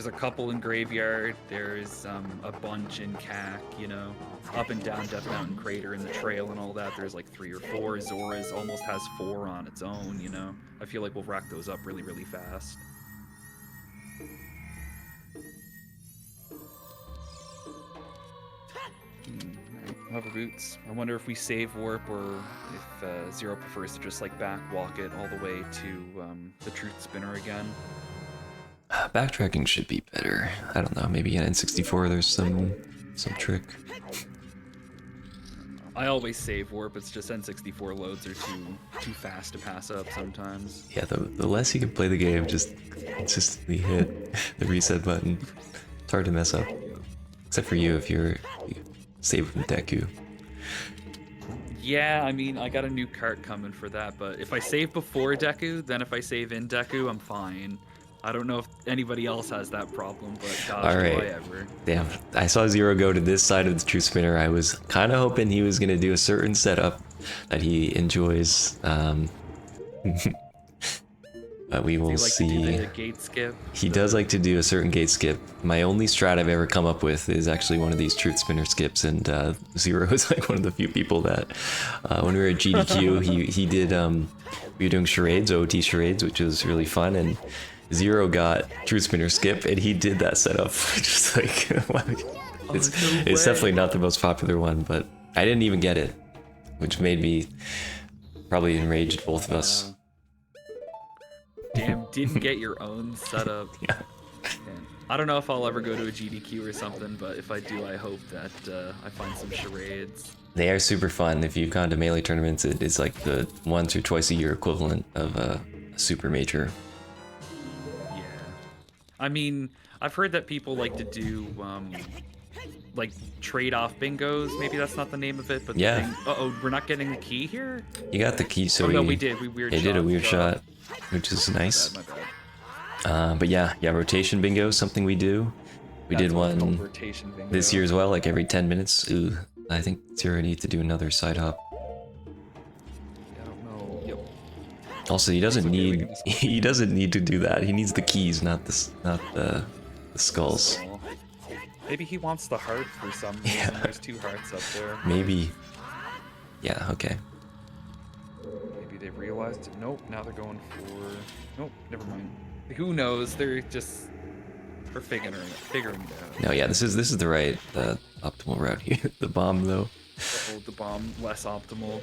a couple in Graveyard. There's a bunch in CAC. You know, up and down Death Mountain Crater and the trail and all that. There's like 3 or 4. Zora's almost has 4 on its own. You know, I feel like we'll rack those up really, really fast. Alright, Hover Boots. I wonder if we save warp or if Zero prefers to just like back walk it all the way to the Truth Spinner again. Backtracking should be better. I don't know, maybe in N64 there's some trick. I always save warp. It's just N64 loads are too fast to pass up sometimes. Yeah, the less you can play the game, just consistently hit the reset button. It's hard to mess up. Except for you if you save with Deku. Yeah, I mean, I got a new cart coming for that, but if I save before Deku, then if I save in Deku, I'm fine. I don't know if anybody else has that problem, but gosh, do I Alright. ever. Damn, I saw Zero go to this side of the Truth Spinner. I was kind of hoping he was going to do a certain setup that he enjoys. But we will Does he like to see. do the gate skip? He does like to do a certain gate skip. My only strat I've ever come up with is actually one of these Truth Spinner skips, and Zero is like one of the few people that, when we were at GDQ, he did, we were doing charades, OOT charades, which was really fun, and Zero got Truth Spinner skip, and he did that setup. Just like, it's definitely not the most popular one, but I didn't even get it, which made me probably enraged both of us. Damn, didn't get your own setup. Yeah. Man, I don't know if I'll ever go to a GDQ or something, but if I do, I hope that I find some charades. They are super fun. If you've gone to Melee tournaments, it is like the once or twice a year equivalent of a super major. Yeah. I mean, I've heard that people like to do, like, trade-off bingos. Maybe that's not the name of it, but Yeah. the thing... Uh-oh, we're not getting the key here? You got the key, so Oh, no, we did. We weird they shot. did a weird so- shot, which is nice. My bad. But yeah, rotation bingo is something we do. We That's did what it's called, one rotation bingo. this year as well, like every 10 minutes. Ooh, I think Zero needs to do another side hop. I don't know. Yep. Also, he doesn't okay, we need can just- he doesn't need to do that. He needs the keys, not the skulls. So, maybe he wants the heart for some reason. Yeah. There's 2 hearts up there. Maybe. Yeah. Okay. Maybe they realized. Nope. Now they're going for. Nope. Never mind. Who knows? They're figuring it out. No, yeah. This is the right optimal route here. The bomb though. Oh, the bomb less optimal.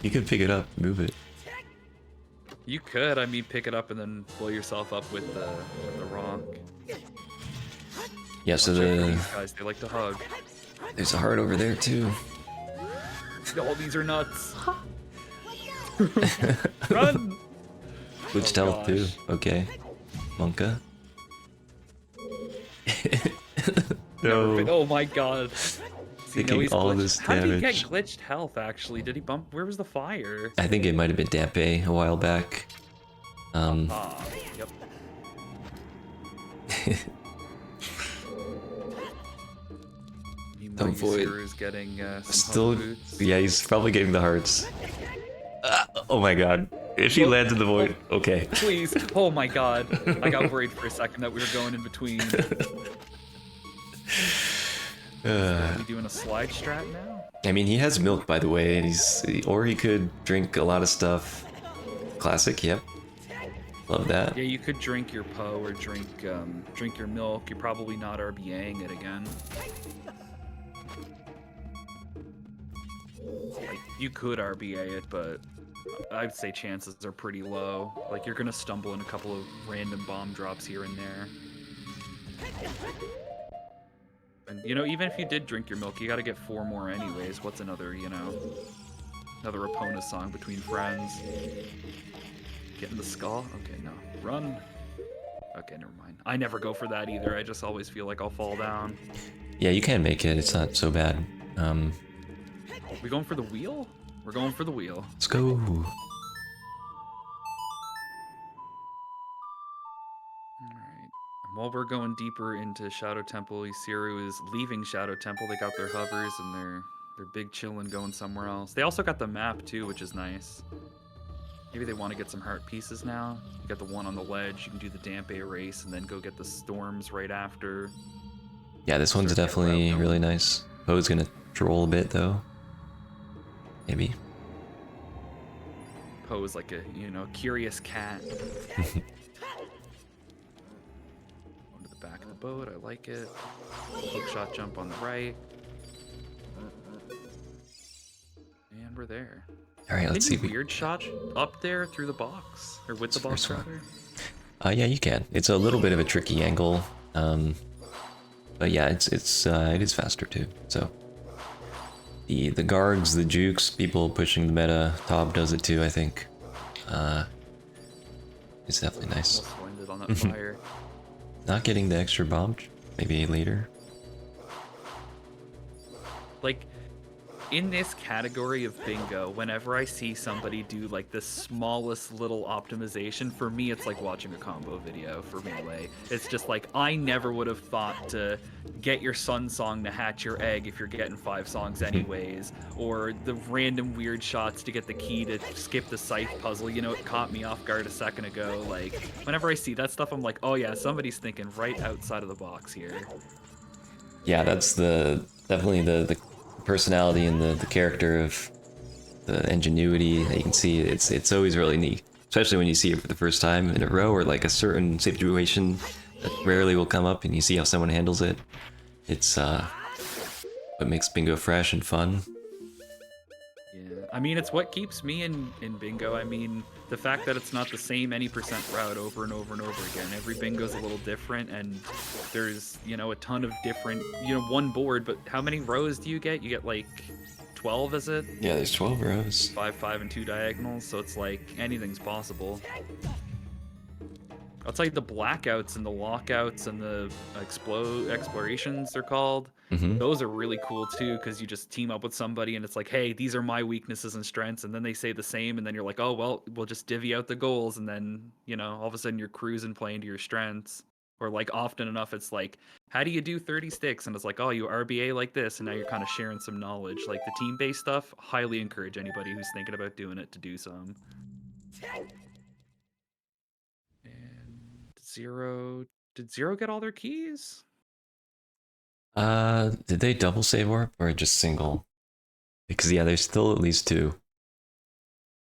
You could pick it up, move it. You could. I mean, pick it up and then blow yourself up with the rock. Yeah. So Watch out for the these guys, they like to hug. there's a heart over there too. All these are nuts. Run! Glitched Oh, health too. gosh. Okay. Monka. Never been- No. Oh my god. See, Taking he's all glitched. this How did he get damage. glitched health, actually? Did he bump? Where was the fire? I think it might have been Dampe a while back. Ah, yep. Meanwhile, Don't void. Yasuru's getting some Still, hug boots. yeah, he's probably getting the hearts. Oh my god. If he lands in the void, okay. Please. Oh my god. I got worried for a second that we were going in between. Are we doing a slide strat now? I mean, he has milk, by the way, and or he could drink a lot of stuff. Classic, yep. Love that. Yeah, you could drink your Po or drink your milk. You're probably not RBAing it again. Like, you could RBA it, but I'd say chances are pretty low. Like, you're gonna stumble in a couple of random bomb drops here and there. And, you know, even if you did drink your milk, you gotta get 4 more anyways. What's another, you know, another Epona song between friends? Get in the skull? Okay, no. Run. Okay, never mind. I never go for that either. I just always feel like I'll fall down. Yeah, you can make it. It's not so bad. We going for the wheel? We're going for the wheel. Let's go. Alright. And while we're going deeper into Shadow Temple, Isiru is leaving Shadow Temple. They got their hovers and they're big chillin' going somewhere else. They also got the map too, which is nice. Maybe they want to get some heart pieces now. You got the one on the ledge. You can do the Dampe race and then go get the storms right after. Yeah, this one's Start getting definitely route really going. nice. Poe's gonna troll a bit though. Maybe. Po is like a, you know, curious cat. Going to the back of the boat. I like it. Hook shot jump on the right. And we're there. All right, let's see. Can you weird shot up there through the box? Or with the box, First one. rather? Yeah, you can. It's a little bit of a tricky angle, but yeah, it is faster too. So the Gargs, the Jukes, people pushing the meta. Top does it too, I think. It's definitely nice. Almost landed on that fire. Not getting the extra bomb, maybe later. Like, in this category of bingo, whenever I see somebody do like the smallest little optimization, for me it's like watching a combo video for Melee. It's just like, I never would have thought to get your sun song to hatch your egg if you're getting 5 songs anyways, or the random weird shots to get the key to skip the scythe puzzle. You know, it caught me off guard a second ago. Like, whenever I see that stuff, I'm like, oh yeah, somebody's thinking right outside of the box here. Yeah, that's definitely the personality and the character of the ingenuity that you can see. It's always really neat, especially when you see it for the first time in a row, or like a certain situation that rarely will come up and you see how someone handles it. It's what makes bingo fresh and fun. Yeah, I mean, it's what keeps me in bingo. I mean, the fact that it's not the same any percent route over and over and over again. Every bingo's a little different, and there's, you know, a ton of different, you know, one board, but how many rows do you get? You get like 12, is it? Yeah, there's 12 rows. 5, 5, and 2 diagonals, so it's like anything's possible. I'll tell you, the blackouts and the lockouts and the explorations, they're called. Those are really cool too, because you just team up with somebody and it's like, hey, these are my weaknesses and strengths, and then they say the same, and then you're like, oh well, we'll just divvy out the goals, and then, you know, all of a sudden you're cruising playing to your strengths. Or like often enough, it's like, how do you do 30 sticks? And it's like, oh, you RBA like this, and now you're kind of sharing some knowledge. Like the team-based stuff, highly encourage anybody who's thinking about doing it to do some. And Zero, did Zero get all their keys? Did they double save warp or just single? Because yeah, there's still at least 2.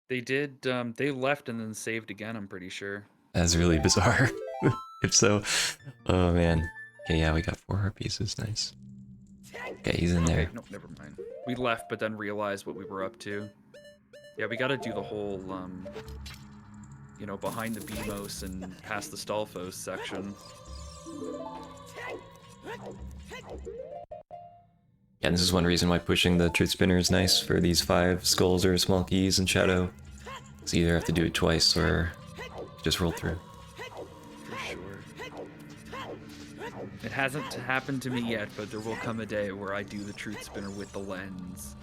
They did. They left and then saved again, I'm pretty sure. That's really bizarre. If so, oh man. Okay, yeah, we got 4 heart pieces. Nice. Okay, he's in there. Okay, no, never mind. We left, but then realized what we were up to. Yeah, we got to do the whole, you know, behind the BMOS and past the Stalfos section. Yeah, this is one reason why pushing the truth spinner is nice for these 5 skulls or small keys and shadow. So you either have to do it twice or just roll through. For sure. It hasn't happened to me yet, but there will come a day where I do the truth spinner with the lens.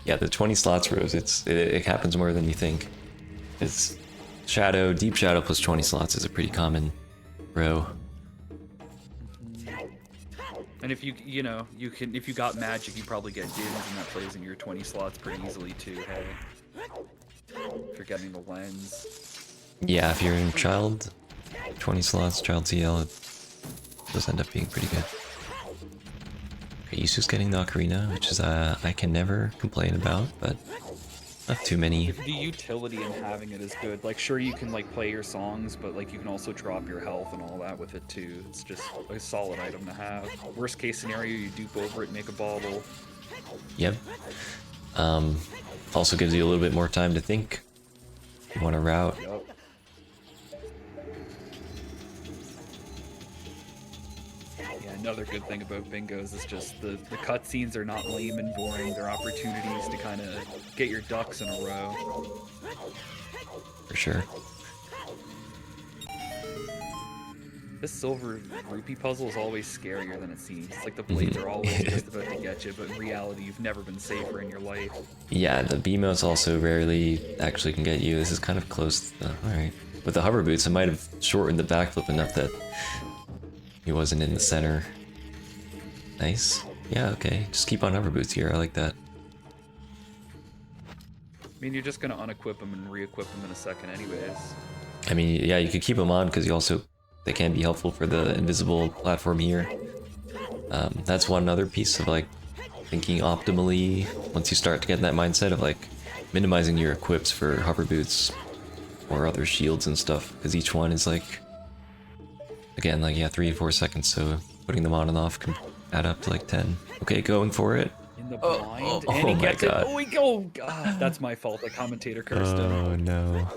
Yeah, the 20 slots rows, it happens more than you think. It's shadow, deep shadow plus 20 slots is a pretty common row. And if you know, you can, if you got magic, you probably get dibs, and that plays in your 20 slots pretty easily too, hey? If you're getting the lens. Yeah, if you're in child, 20 slots, child CL, it does end up being pretty good. Okay, Yisu's getting the ocarina, which is, I can never complain about, but not too many. The utility in having it is good. Like, sure, you can, like, play your songs, but, like, you can also drop your health and all that with it, too. It's just a solid item to have. Worst case scenario, you dupe over it and make a bauble. Yep. Also gives you a little bit more time to think. You want to route. Yep. Yeah, another good thing about bingos is just the cutscenes are not lame and boring. They're opportunities to kind of get your ducks in a row. For sure. This silver rupee puzzle is always scarier than it seems. It's like the blades are always just about to get you, but in reality, you've never been safer in your life. Yeah, the BMOs also rarely actually can get you. This is kind of close to the... Alright. With the hover boots, I might have shortened the backflip enough that he wasn't in the center. Nice. Yeah, okay. Just keep on hover boots here. I like that. I mean, you're just going to unequip them and re-equip them in a second anyways. I mean, yeah, you could keep them on because you also... They can be helpful for the invisible platform here. That's one other piece of like thinking optimally once you start to get in that mindset of like minimizing your equips for hover boots or other shields and stuff, because each one is like, again, like, yeah, 3 to 4 seconds, so putting them on and off can add up to like 10. Okay, going for it. In the blind, and he gets it. Oh, oh god, that's my fault. The commentator cursed him. Oh no.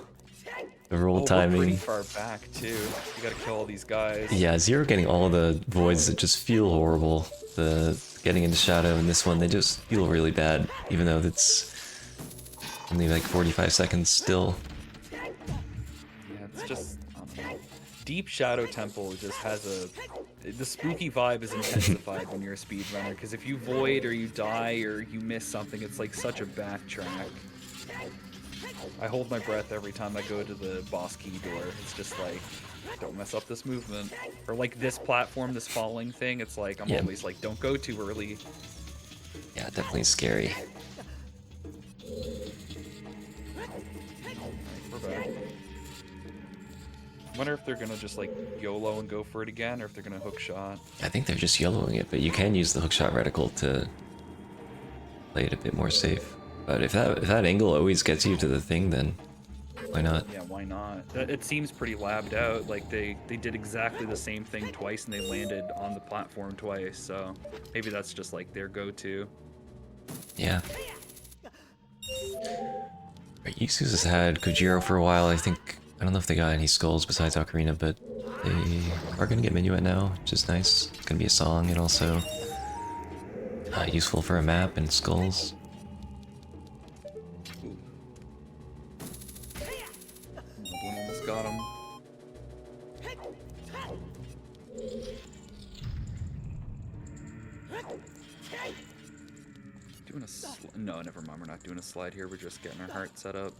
The roll Oh, we're pretty timing. far back too. You gotta kill all these guys. Yeah, Zero getting all the voids that just feel horrible. The getting into Shadow and this one, they just feel really bad, even though it's only like 45 seconds still. Yeah, it's just I don't know. Deep Shadow Temple just has the spooky vibe is intensified when you're a speedrunner, because if you void or you die or you miss something, it's like such a backtrack. I hold my breath every time I go to the boss key door. It's just like, don't mess up this movement. Or like this platform, this falling thing, it's like, I'm Yeah. always like, don't go too early. Yeah, definitely scary. We're back. I wonder if they're gonna just like YOLO and go for it again, or if they're gonna hook shot. I think they're just yellowing it, but you can use the hookshot reticle to play it a bit more safe. But if that angle always gets you to the thing, then why not? Yeah, why not? It seems pretty labbed out. Like they did exactly the same thing twice and they landed on the platform twice. So maybe that's just like their go-to. Yeah. Right, Yusu's has had Kojiro for a while. I don't know if they got any skulls besides Ocarina, but they are gonna get Minuet now, which is nice. It's gonna be a song and also useful for a map and skulls. One almost got him. Doing a no, never mind. We're not doing a slide here. We're just getting our heart set up.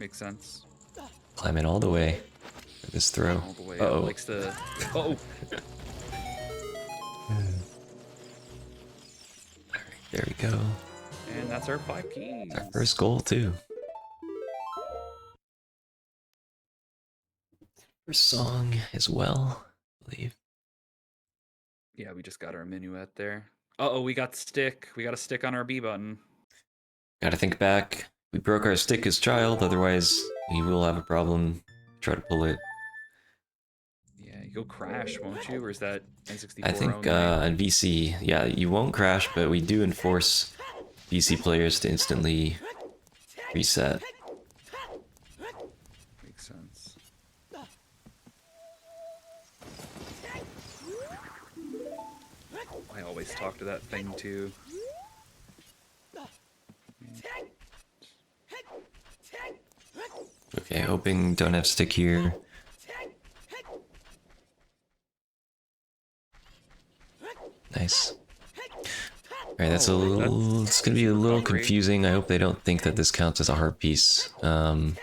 Makes sense. Climbing all the way for this throw. All the way Uh-oh. up. Likes to. Oh. Alright, there we go. And that's our 5 keys. Our first goal too. First song as well, I believe. Yeah, we just got our minuet there. Uh-oh, we got stick. We got a stick on our B button. Gotta think back. We broke our stick as child, otherwise we will have a problem. Try to pull it. Yeah, you'll crash, won't you? Or is that N64 I think only? on VC, yeah, you won't crash, but we do enforce VC players to instantly reset. Makes sense. I always talk to that thing too. Okay, hoping don't have stick here. Nice. Alright, that's a little... It's gonna be a little confusing. I hope they don't think that this counts as a heart piece. Because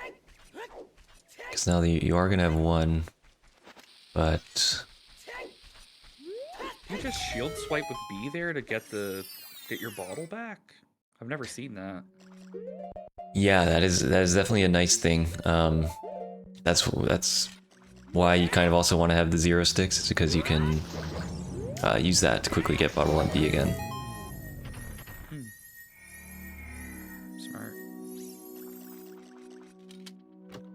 now you are gonna have one, but... You just shield swipe with B there to get your bottle back? I've never seen that. Yeah, that is definitely a nice thing. That's why you kind of also want to have the zero sticks, is because you can use that to quickly get bottle on B again. Smart.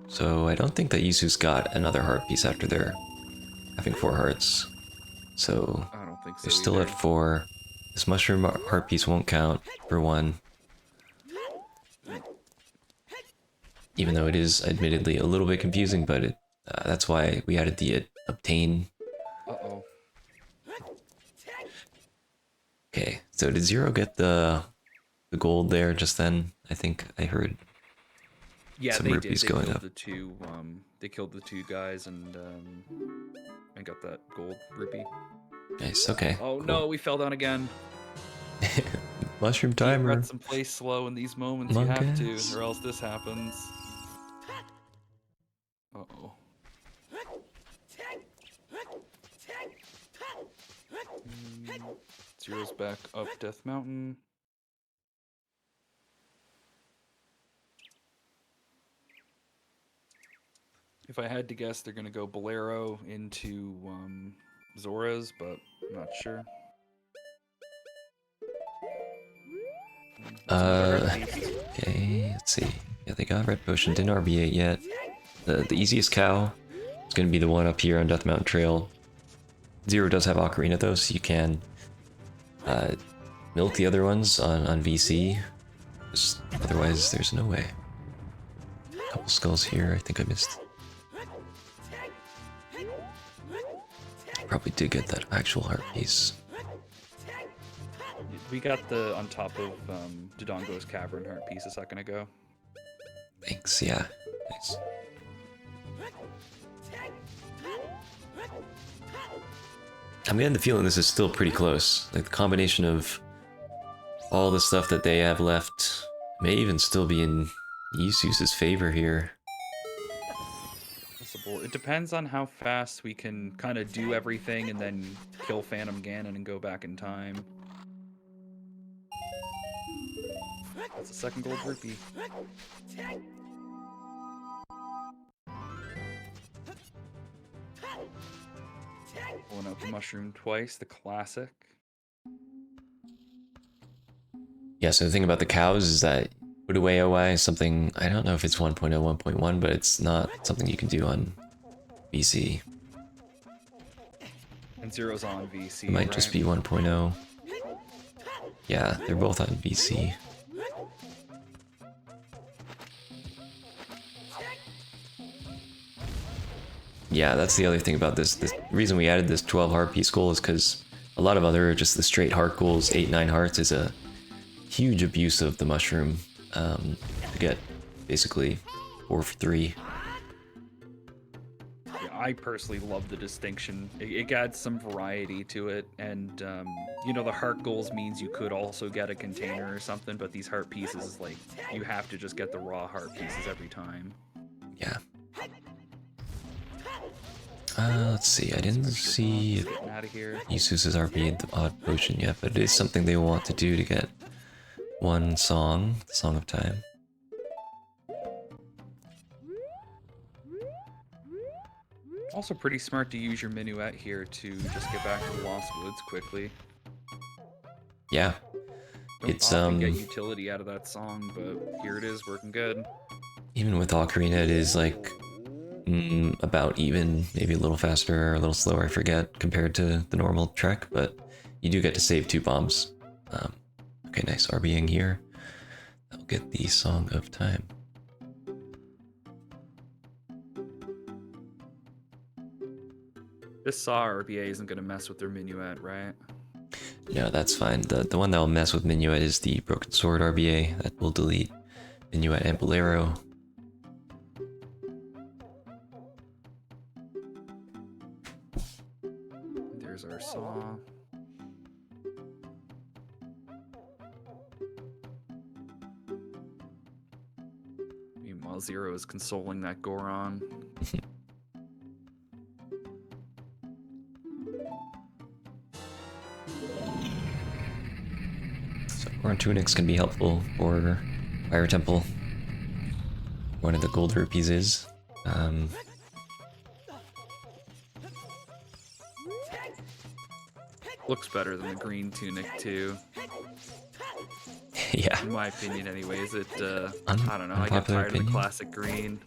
So I don't think that Yusu's got another heart piece after they're having 4 hearts. So I don't think so. they're still either. at 4. This mushroom heart piece won't count for 1. Even though it is admittedly a little bit confusing, but that's why we added the obtain. Uh-oh. Okay, so did Zero get the gold there just then? I think I heard. Yeah, Some they did. rupees They going killed up. the two. They killed the 2 guys and got that gold rupee. Nice, okay. Oh cool. no, we fell down again. Mushroom Keep timer. reps and play slow in these moments. You have Monkeys. to, or else this happens. Uh-oh. Zero's back up Death Mountain. If I had to guess, they're gonna go Bolero into Zora's, but I'm not sure. That's another red beast. Okay, let's see. Yeah, they got red potion, didn't RB8 yet. The easiest cow is gonna be the one up here on Death Mountain Trail. Zero does have Ocarina though, so you can milk the other ones on VC. Just, otherwise, there's no way. couple skulls here. I think I missed. Probably did get that actual heart piece. We got the on top of Dodongo's cavern heart piece a second ago. Thanks, yeah. Nice. I'm getting the feeling this is still pretty close. Like the combination of all the stuff that they have left may even still be in Yusuf's favor here. Possible. It depends on how fast we can kind of do everything and then kill Phantom Ganon and go back in time. That's a second gold rupee. Pulling out the mushroom twice, the classic. Yeah, so the thing about the cows is that Udaway OI is something, I don't know if it's 1.0, 1.1, but it's not something you can do on VC. And Zero's on VC. It might just be 1.0. Yeah, they're both on VC. Yeah, that's the other thing about this. The reason we added this 12 heart piece goal is because a lot of other just the straight heart goals, 8-9 hearts, is a huge abuse of the mushroom to get basically 4 for 3. Yeah, I personally love the distinction. It adds some variety to it, and you know, the heart goals means you could also get a container or something, but these heart pieces is like you have to just get the raw heart pieces every time. Yeah. Let's see, I didn't see Out of here. Yusuf's RP the odd potion yet, but it is something they want to do to get one song, the Song of Time. Also pretty smart to use your minuet here to just get back to Lost Woods quickly. Yeah. Don't It's often get utility out of that song, but here it is, working good. even with Ocarina, it is like about even, maybe a little faster or a little slower, I forget, compared to the normal trek, but you do get to save 2 bombs. Okay, nice RBing here. I'll get the Song of Time. This Saw RBA isn't going to mess with their minuet, right? No, that's fine. The one that will mess with Minuet is the Broken Sword RBA. That will delete Minuet and Bolero. There's our Saw. Meanwhile, Zero is consoling that Goron. So Goron Tunics can be helpful for Fire Temple. One of the gold rupees is. Looks better than the green tunic too, Yeah. in my opinion. Anyways, I don't know. I get Unpopular tired of opinion? the classic green.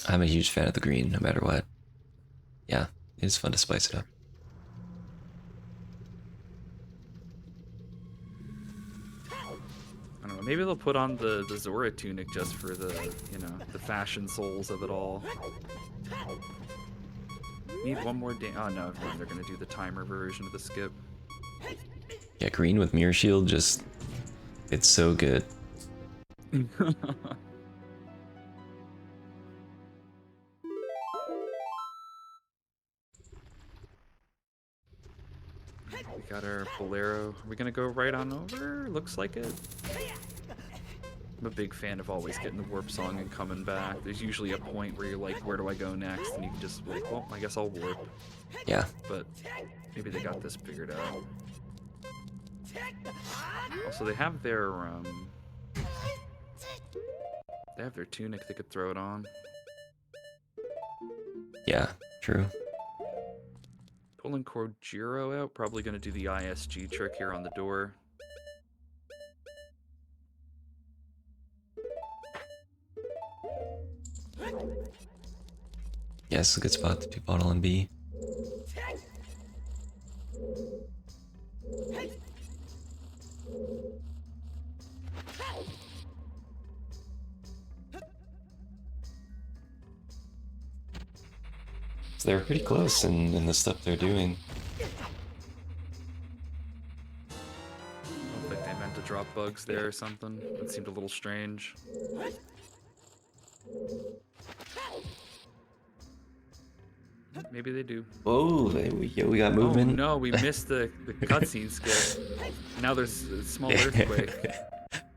I'm a huge fan of the green, no matter what. Yeah, it's fun to spice it up. I don't know. Maybe they'll put on the Zora tunic just for the, you know, the fashion souls of it all. Need one more Oh no, never mind. They're gonna do the timer version of the skip. Yeah, green with Mirror Shield, just... it's so good. We got our Bolero. Are we gonna go right on over? Looks like it. I'm a big fan of always getting the warp song and coming back. There's usually a point where you're like, where do I go next? And you can just be like, well, I guess I'll warp. Yeah. But maybe they got this figured out. Also, they have their tunic they could throw it on. Yeah, true. Pulling Kojiro out, probably gonna do the ISG trick here on the door. Yes, a good spot to do bottle and B. they're pretty close in the stuff they're doing. I don't think they meant to drop bugs there or something. That seemed a little strange. Maybe they do. Oh, we got Oh movement. no, we missed the cutscene skip. Now there's a small earthquake.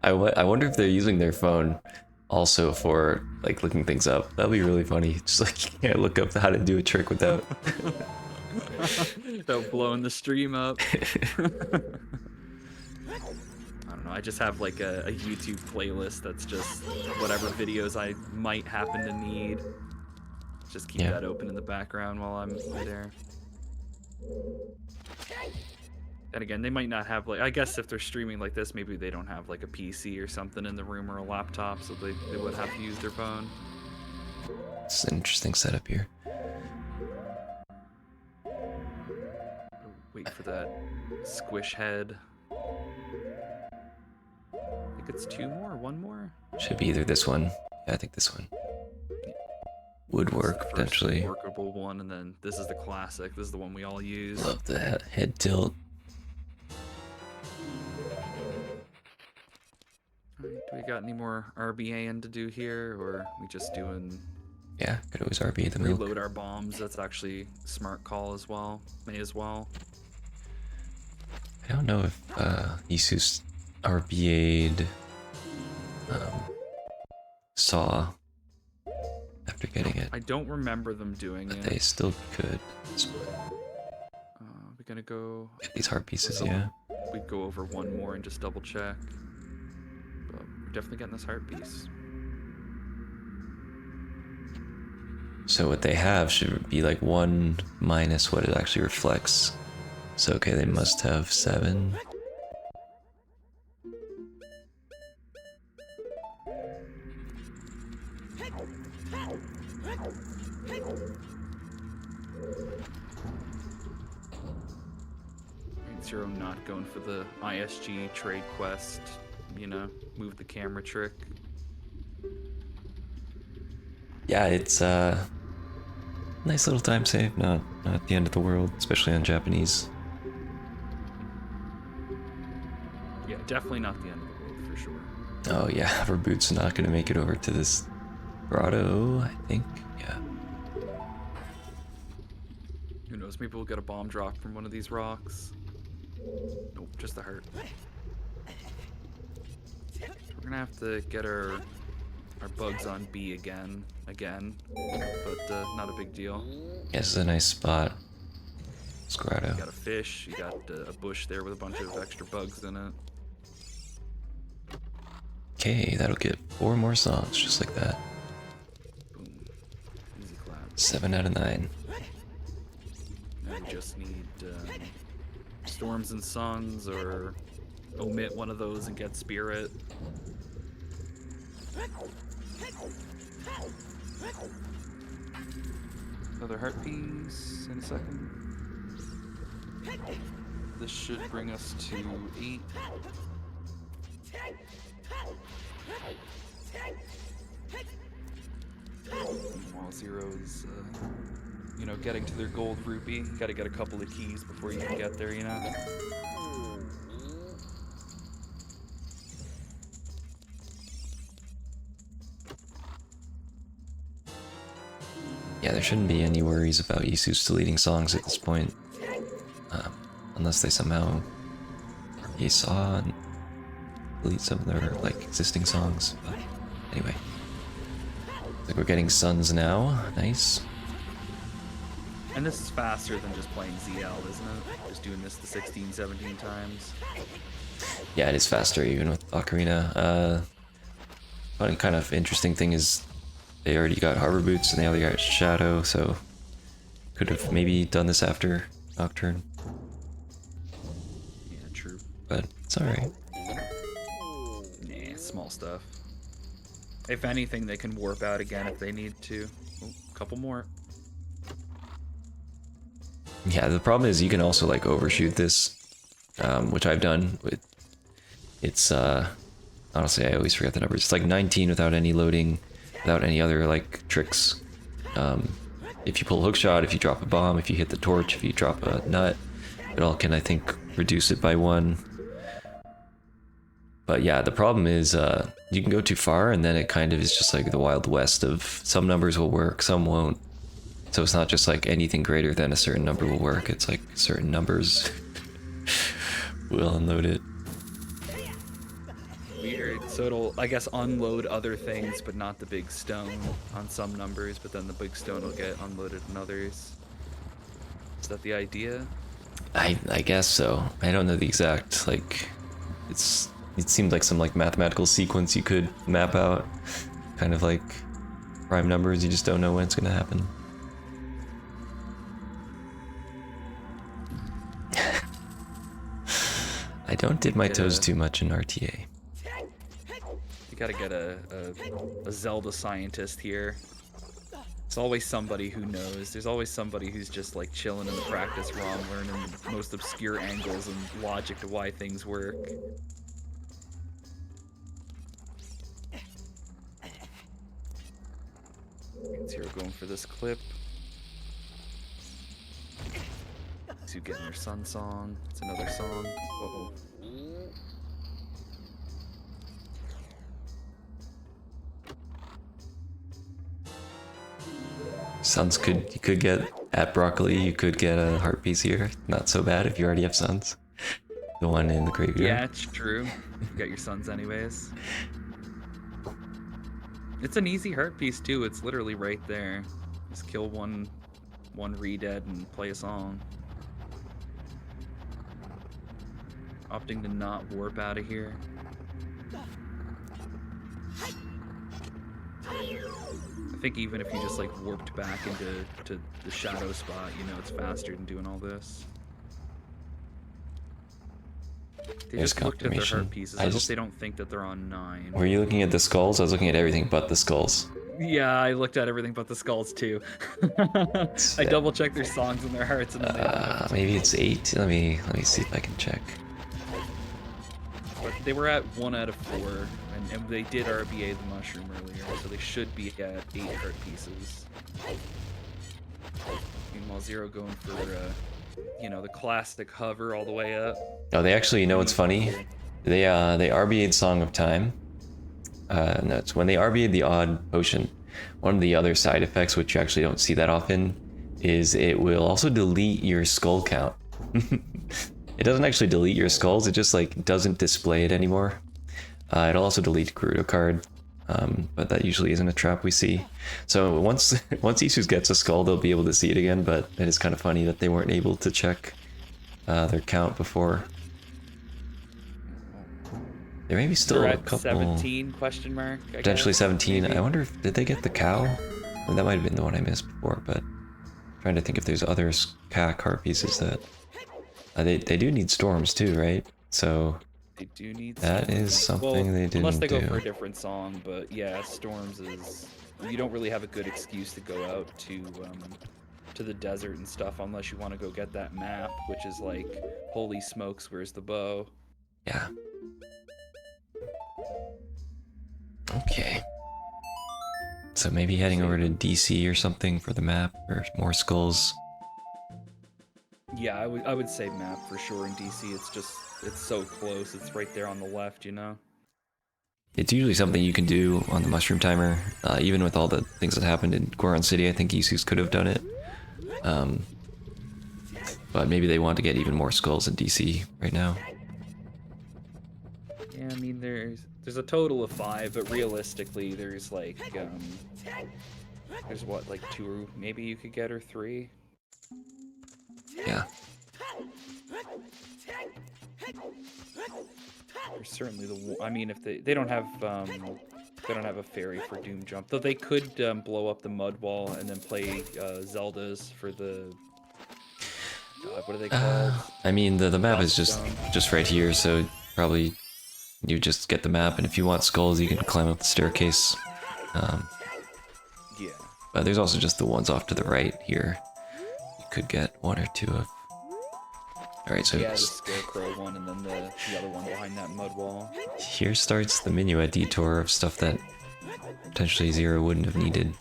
I wonder if they're using their phone also for like looking things up. That'd be really funny. Just like you can't look up how to do a trick without. Without blowing the stream up. I don't know. I just have like a YouTube playlist that's just whatever videos I might happen to need. Just keep that open in the background while I'm there. And again, they might not have like, I guess if they're streaming like this, maybe they don't have like a PC or something in the room or a laptop, so they would have to use their phone. It's an interesting setup here. Wait for that squish head. I think it's 2 more, 1 more? Should be either this one. Yeah, I think this one would work potentially. Workable one, and then this is the classic. This is the one we all use. Love the head tilt. Alright, do we got any more RBAing to do here, or we just doing Yeah, could always RB the milk. reload our bombs? That's actually a smart call as well. May as well. I don't know if Isus RBA'd Saw after getting it. I don't remember them doing But it. they still could. We're gonna go. Get these heart pieces, yeah. We go over 1 more and just double check. But we're definitely getting this heart piece. So what they have should be like 1 minus what it actually reflects. So okay, they must have 7. Zero not going for the ISG trade quest, you know, move the camera trick. Yeah, it's nice little time save, not the end of the world, especially on Japanese. Yeah, definitely not the end of the world for sure. Oh yeah, Verboot's not gonna make it over to this grotto, I think. Yeah. Who knows, maybe we'll get a bomb drop from one of these rocks. Nope, just the heart. We're gonna have to get our bugs on B again, but not a big deal. Yeah, this is a nice spot. It's grotto. You got a fish, you got a bush there with a bunch of extra bugs in it. Okay, that'll get 4 more songs, just like that. Boom. Easy clap. 7 out of 9. Now we just need Storms and Suns, or omit one of those and get Spirit. Another heart piece in a second. This should bring us to 8. While Zero's, you know, getting to their gold rupee. Gotta get a couple of keys before you can get there, you know? Yeah, there shouldn't be any worries about Isus deleting songs at this point. Unless they somehow saw and delete some of their like existing songs. But anyway. Like we're getting Suns now. Nice. And this is faster than just playing ZL, isn't it? Just doing this the 16, 17 times. Yeah, it is faster even with Ocarina. One kind of interesting thing is they already got Harbor Boots and they already got Shadow, so could have maybe done this after Nocturne, Yeah, true. but it's alright. Nah, small stuff. If anything, they can warp out again if they need to. Oh, couple more. Yeah, the problem is you can also like overshoot this, which I've done with, it's honestly I always forget the numbers. It's like 19 without any loading, without any other like tricks. if you pull a hook shot, if you drop a bomb, if you hit the torch, if you drop a nut, it all can, I think, reduce it by 1. But yeah, the problem is you can go too far and then it kind of is just like the Wild West of some numbers will work, some won't. So it's not just like anything greater than a certain number will work, it's like certain numbers will unload it. Weird. So it'll, I guess, unload other things, but not the big stone on some numbers, but then the big stone will get unloaded in others. Is that the idea? I guess so. I don't know the exact, like, it seemed like some like mathematical sequence you could map out. Kind of like prime numbers, you just don't know when it's gonna happen. I don't dip my toes too much in RTA. You gotta get a Zelda scientist here. There's always somebody who knows. There's always somebody who's just like chilling in the practice ROM, learning the most obscure angles and logic to why things work. Zero going for this clip. Two getting their Sun Song. It's another song. Uh-oh. Suns you could get at Broccoli, you could get a heart piece here. Not so bad if you already have Suns. The one in the graveyard. Yeah, it's true. You got your Suns anyways. It's an easy heart piece too. It's literally right there. Just kill one re-dead and play a song. Opting to not warp out of here. I think even if you just like warped back into the shadow spot, you know, it's faster than doing all this. They There's just looked at their confirmation. heart pieces. I hope they don't think that they're on 9. Were you looking at the skulls? I was looking at everything but the skulls. Yeah, I looked at everything but the skulls too. I double checked their songs and their hearts, and then they don't have Maybe it's 8. Let me see if I can check. But they were at 1 out of 4, and they did RBA the mushroom earlier, so they should be at 8 heart pieces. Meanwhile, Zero going for, you know, the classic hover all the way up. Oh, they actually, you know what's funny? They RBA'd Song of Time. No, it's when they RBA'd the Odd Potion. One of the other side effects, which you actually don't see that often, is it will also delete your skull count. It doesn't actually delete your skulls, it just like doesn't display it anymore. It'll also delete Gerudo card, but that usually isn't a trap we see. So once Isus gets a skull, they'll be able to see it again, but it is kind of funny that they weren't able to check their count before. There may be still They're a at couple... 17 question mark, I Potentially guess, 17. maybe? I wonder if, did they get the cow? Well, that might have been the one I missed before, but I'm trying to think if there's other CAC heart pieces that... they do need storms too, right? So They do need that is something well, they didn't unless they go do. for a different song, but yeah, Storms is... You don't really have a good excuse to go out to the desert and stuff unless you want to go get that map, which is like, holy smokes, where's the bow? Yeah. Okay. So maybe heading over to DC or something for the map, or more skulls. Yeah, I would say map for sure in DC. It's so close. It's right there on the left, you know? It's usually something you can do on the mushroom timer, even with all the things that happened in Goron City. I think Isus could have done it. But maybe they want to get even more skulls in DC right now. Yeah, I mean, there's a total of 5, but realistically, there's like, there's what, like 2 maybe you could get, or 3? Yeah. Or certainly I mean, if they don't have a fairy for Doom Jump, though they could blow up the mud wall and then play Zeldas for the what are they called? I mean, the map is Stone. just right here, so probably you just get the map, and if you want skulls, you can climb up the staircase. Yeah. But there's also just the ones off to the right here. You could get 1 or 2 of. Alright, so Yeah, the Scarecrow one, and then the other one behind that mud wall. here starts the Minuet detour of stuff that potentially Zero wouldn't have needed.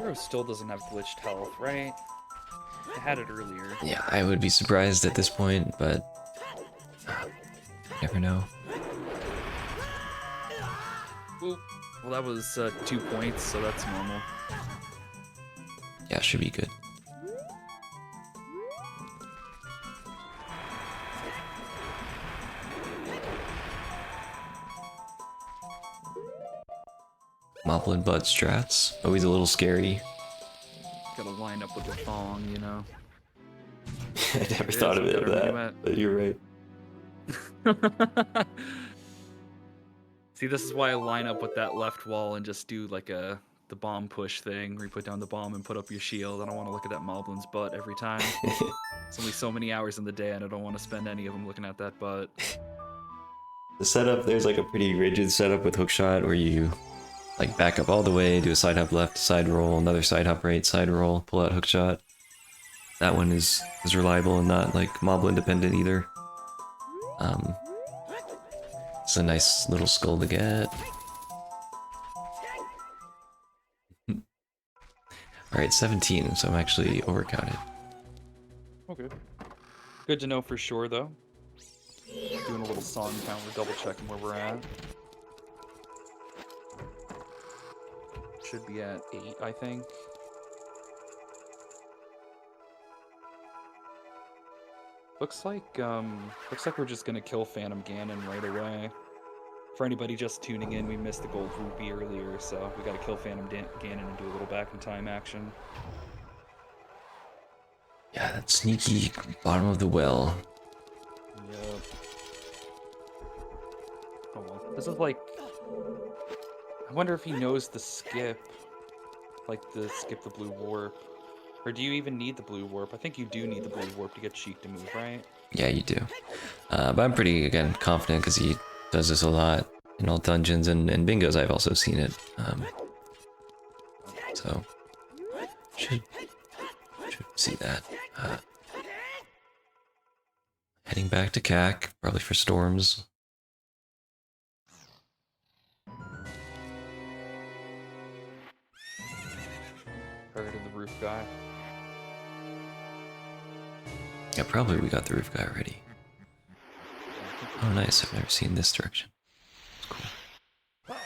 Zero still doesn't have glitched health, right? I had it earlier. Yeah, I would be surprised at this point, but never know. Oop. Well, that was 2 points, so that's normal. Yeah, should be good. Moblin Butt strats, always a little scary. Gotta line up with the thong, you know. I never It thought of is it better when that, you but you're right. See, this is why I line up with that left wall and just do like the bomb push thing, where you put down the bomb and put up your shield. I don't want to look at that Moblin's butt every time. It's only so many hours in the day, and I don't want to spend any of them looking at that butt. The setup, there's like a pretty rigid setup with hookshot where you like back up all the way, do a side hop left, side roll, another side hop right, side roll, pull out hookshot. That one is reliable and not like Moblin dependent either. It's a nice little skull to get. Alright, 17, so I'm actually overcounted. Okay. Good to know for sure, though. Doing a little song count, we're double checking where we're at. Should be at 8, I think. Looks like we're just gonna kill Phantom Ganon right away. For anybody just tuning in, we missed the gold rupee earlier, so we gotta kill Phantom Ganon and do a little back in time action. Yeah, that sneaky bottom of the well. Yep. Oh well. This is like... I wonder if he knows the skip. Like the skip the blue warp. Or do you even need the blue warp? I think you do need the blue warp to get Sheik to move, right? Yeah, you do. But I'm pretty, again, confident because he does this a lot in all dungeons and bingos. I've also seen it. So, should see that. Heading back to CAC, probably for storms. Targeted the roof guy. Yeah, probably we got the roof guy already. Oh, nice. I've never seen this direction. It's cool.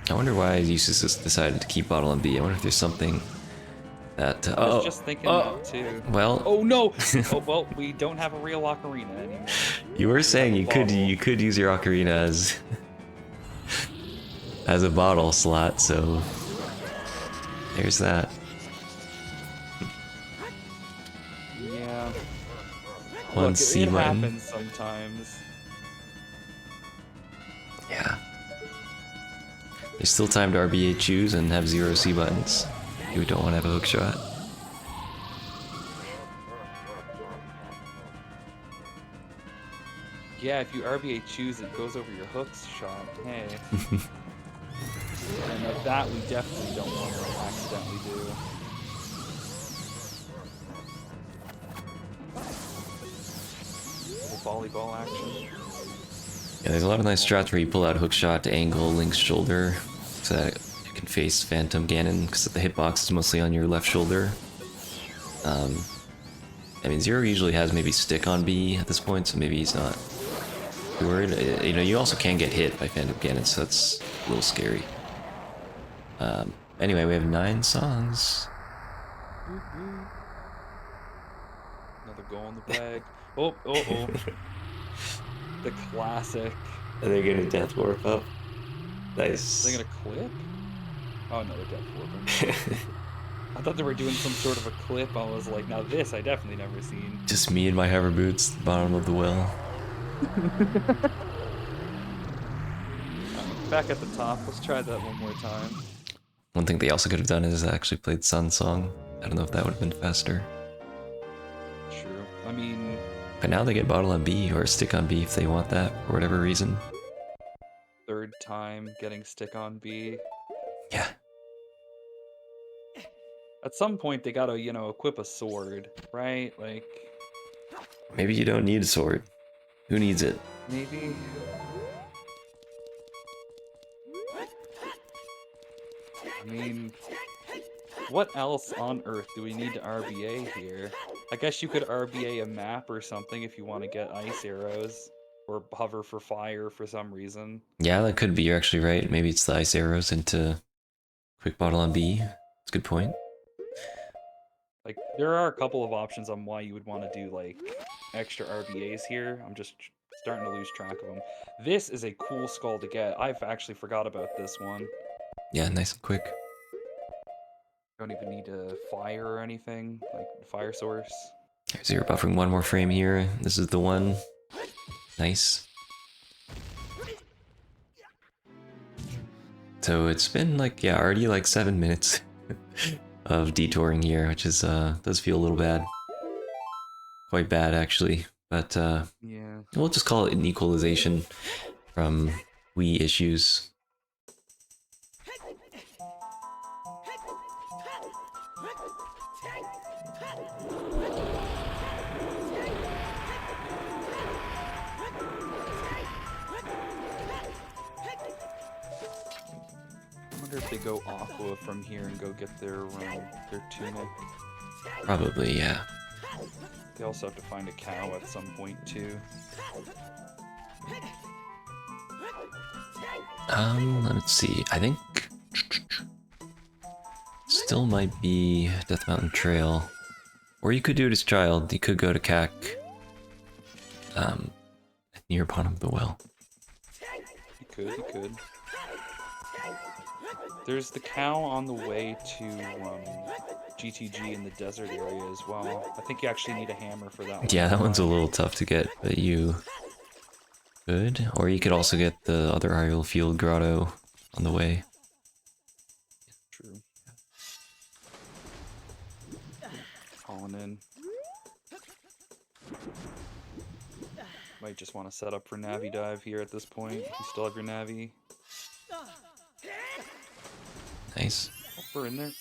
I wonder why Eustace just decided to keep Bottle on B. I wonder if there's something that... I was just thinking that too. Well... Oh no! Oh well, we don't have a real ocarina anymore. You were saying you could use your ocarina as... as a bottle slot, so... There's that. Yeah. One Look, C it button. happens sometimes. Yeah. There's still time to RBA choose and have 0 C buttons. You don't want to have a hook shot. Yeah, if you RBA choose, it goes over your hooks shot. Hey. And that we definitely don't want to accidentally do. Little volleyball action. Yeah, there's a lot of nice strats where you pull out hook shot to angle Link's shoulder so that you can face Phantom Ganon because the hitbox is mostly on your left shoulder. I mean, Zero usually has maybe stick on B at this point, so maybe he's not too worried. You know, you also can get hit by Phantom Ganon, so that's a little scary. Anyway, we have 9 songs. Another goal in the bag. Oh. The classic. Are they gonna death warp up? Nice. Are they gonna clip? Oh no, they're death warping. I thought they were doing some sort of a clip. I was like, now this I definitely never seen. Just me and my hover boots, bottom of the well. Back at the top. Let's try that one more time. One thing they also could have done is actually played Sun Song. I don't know if that would have been faster. True. I mean, But now they get bottle on B or stick on B if they want that for whatever reason. Third time getting stick on B. Yeah. At some point, they gotta, you know, equip a sword, right? Like, Maybe you don't need a sword. Who needs it? maybe. I mean, what else on earth do we need to RBA here? I guess you could RBA a map or something if you want to get ice arrows. Or hover for fire for some reason. Yeah, that could be. You're actually right. Maybe it's the ice arrows into quick bottle on B. That's a good point. Like, there are a couple of options on why you would want to do, like, extra RBAs here. I'm just starting to lose track of them. This is a cool skull to get. I've actually forgot about this one. Yeah, nice and quick. Don't even need a fire or anything, like fire source. So you're buffering one more frame here. This is the one. Nice. So it's been like, yeah, already like 7 minutes of detouring here, which is, does feel a little bad. Quite bad, actually. But, Yeah. we'll just call it an equalization from Wii issues. I wonder if they go Aqua from here and go get their tunic. Probably, yeah. They also have to find a cow at some point too. Let's see. I think still might be Death Mountain Trail. Or you could do it as Child. You could go to CAC. Near bottom of the well. You could. There's the cow on the way to GTG in the desert area as well. I think you actually need a hammer for that one. Yeah, that one's a little tough to get, but you could. Or you could also get the other Ariel Field Grotto on the way. True. Calling in. Might just want to set up for Navi Dive here at this point. You still have your Navi. Nice. Oh, we're in there.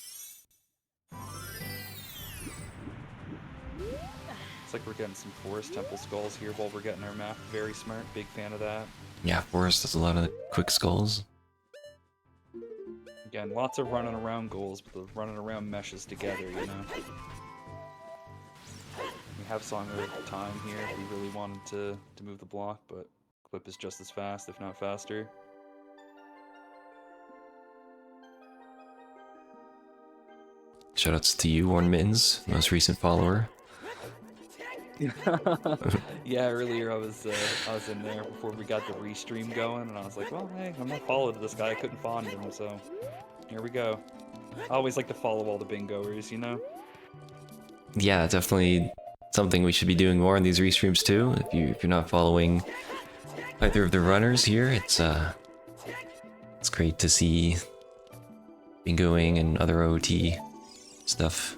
Looks like we're getting some Forest Temple skulls here while we're getting our map. Very smart. Big fan of that. Yeah, Forest does a lot of quick skulls. Again, lots of running around goals, but the running around meshes together, you know? We have Song of Time here if we really wanted to move the block, but Clip is just as fast, if not faster. Shoutouts to you, Warren Mittens, most recent follower. Yeah, earlier I was in there before we got the restream going, and I was like, well, hey, I'm not followed this guy. I couldn't find him, so here we go. I always like to follow all the bingoers, you know? Yeah, definitely something we should be doing more in these restreams too. If you're not following either of the runners here, it's great to see bingoing and other OT stuff.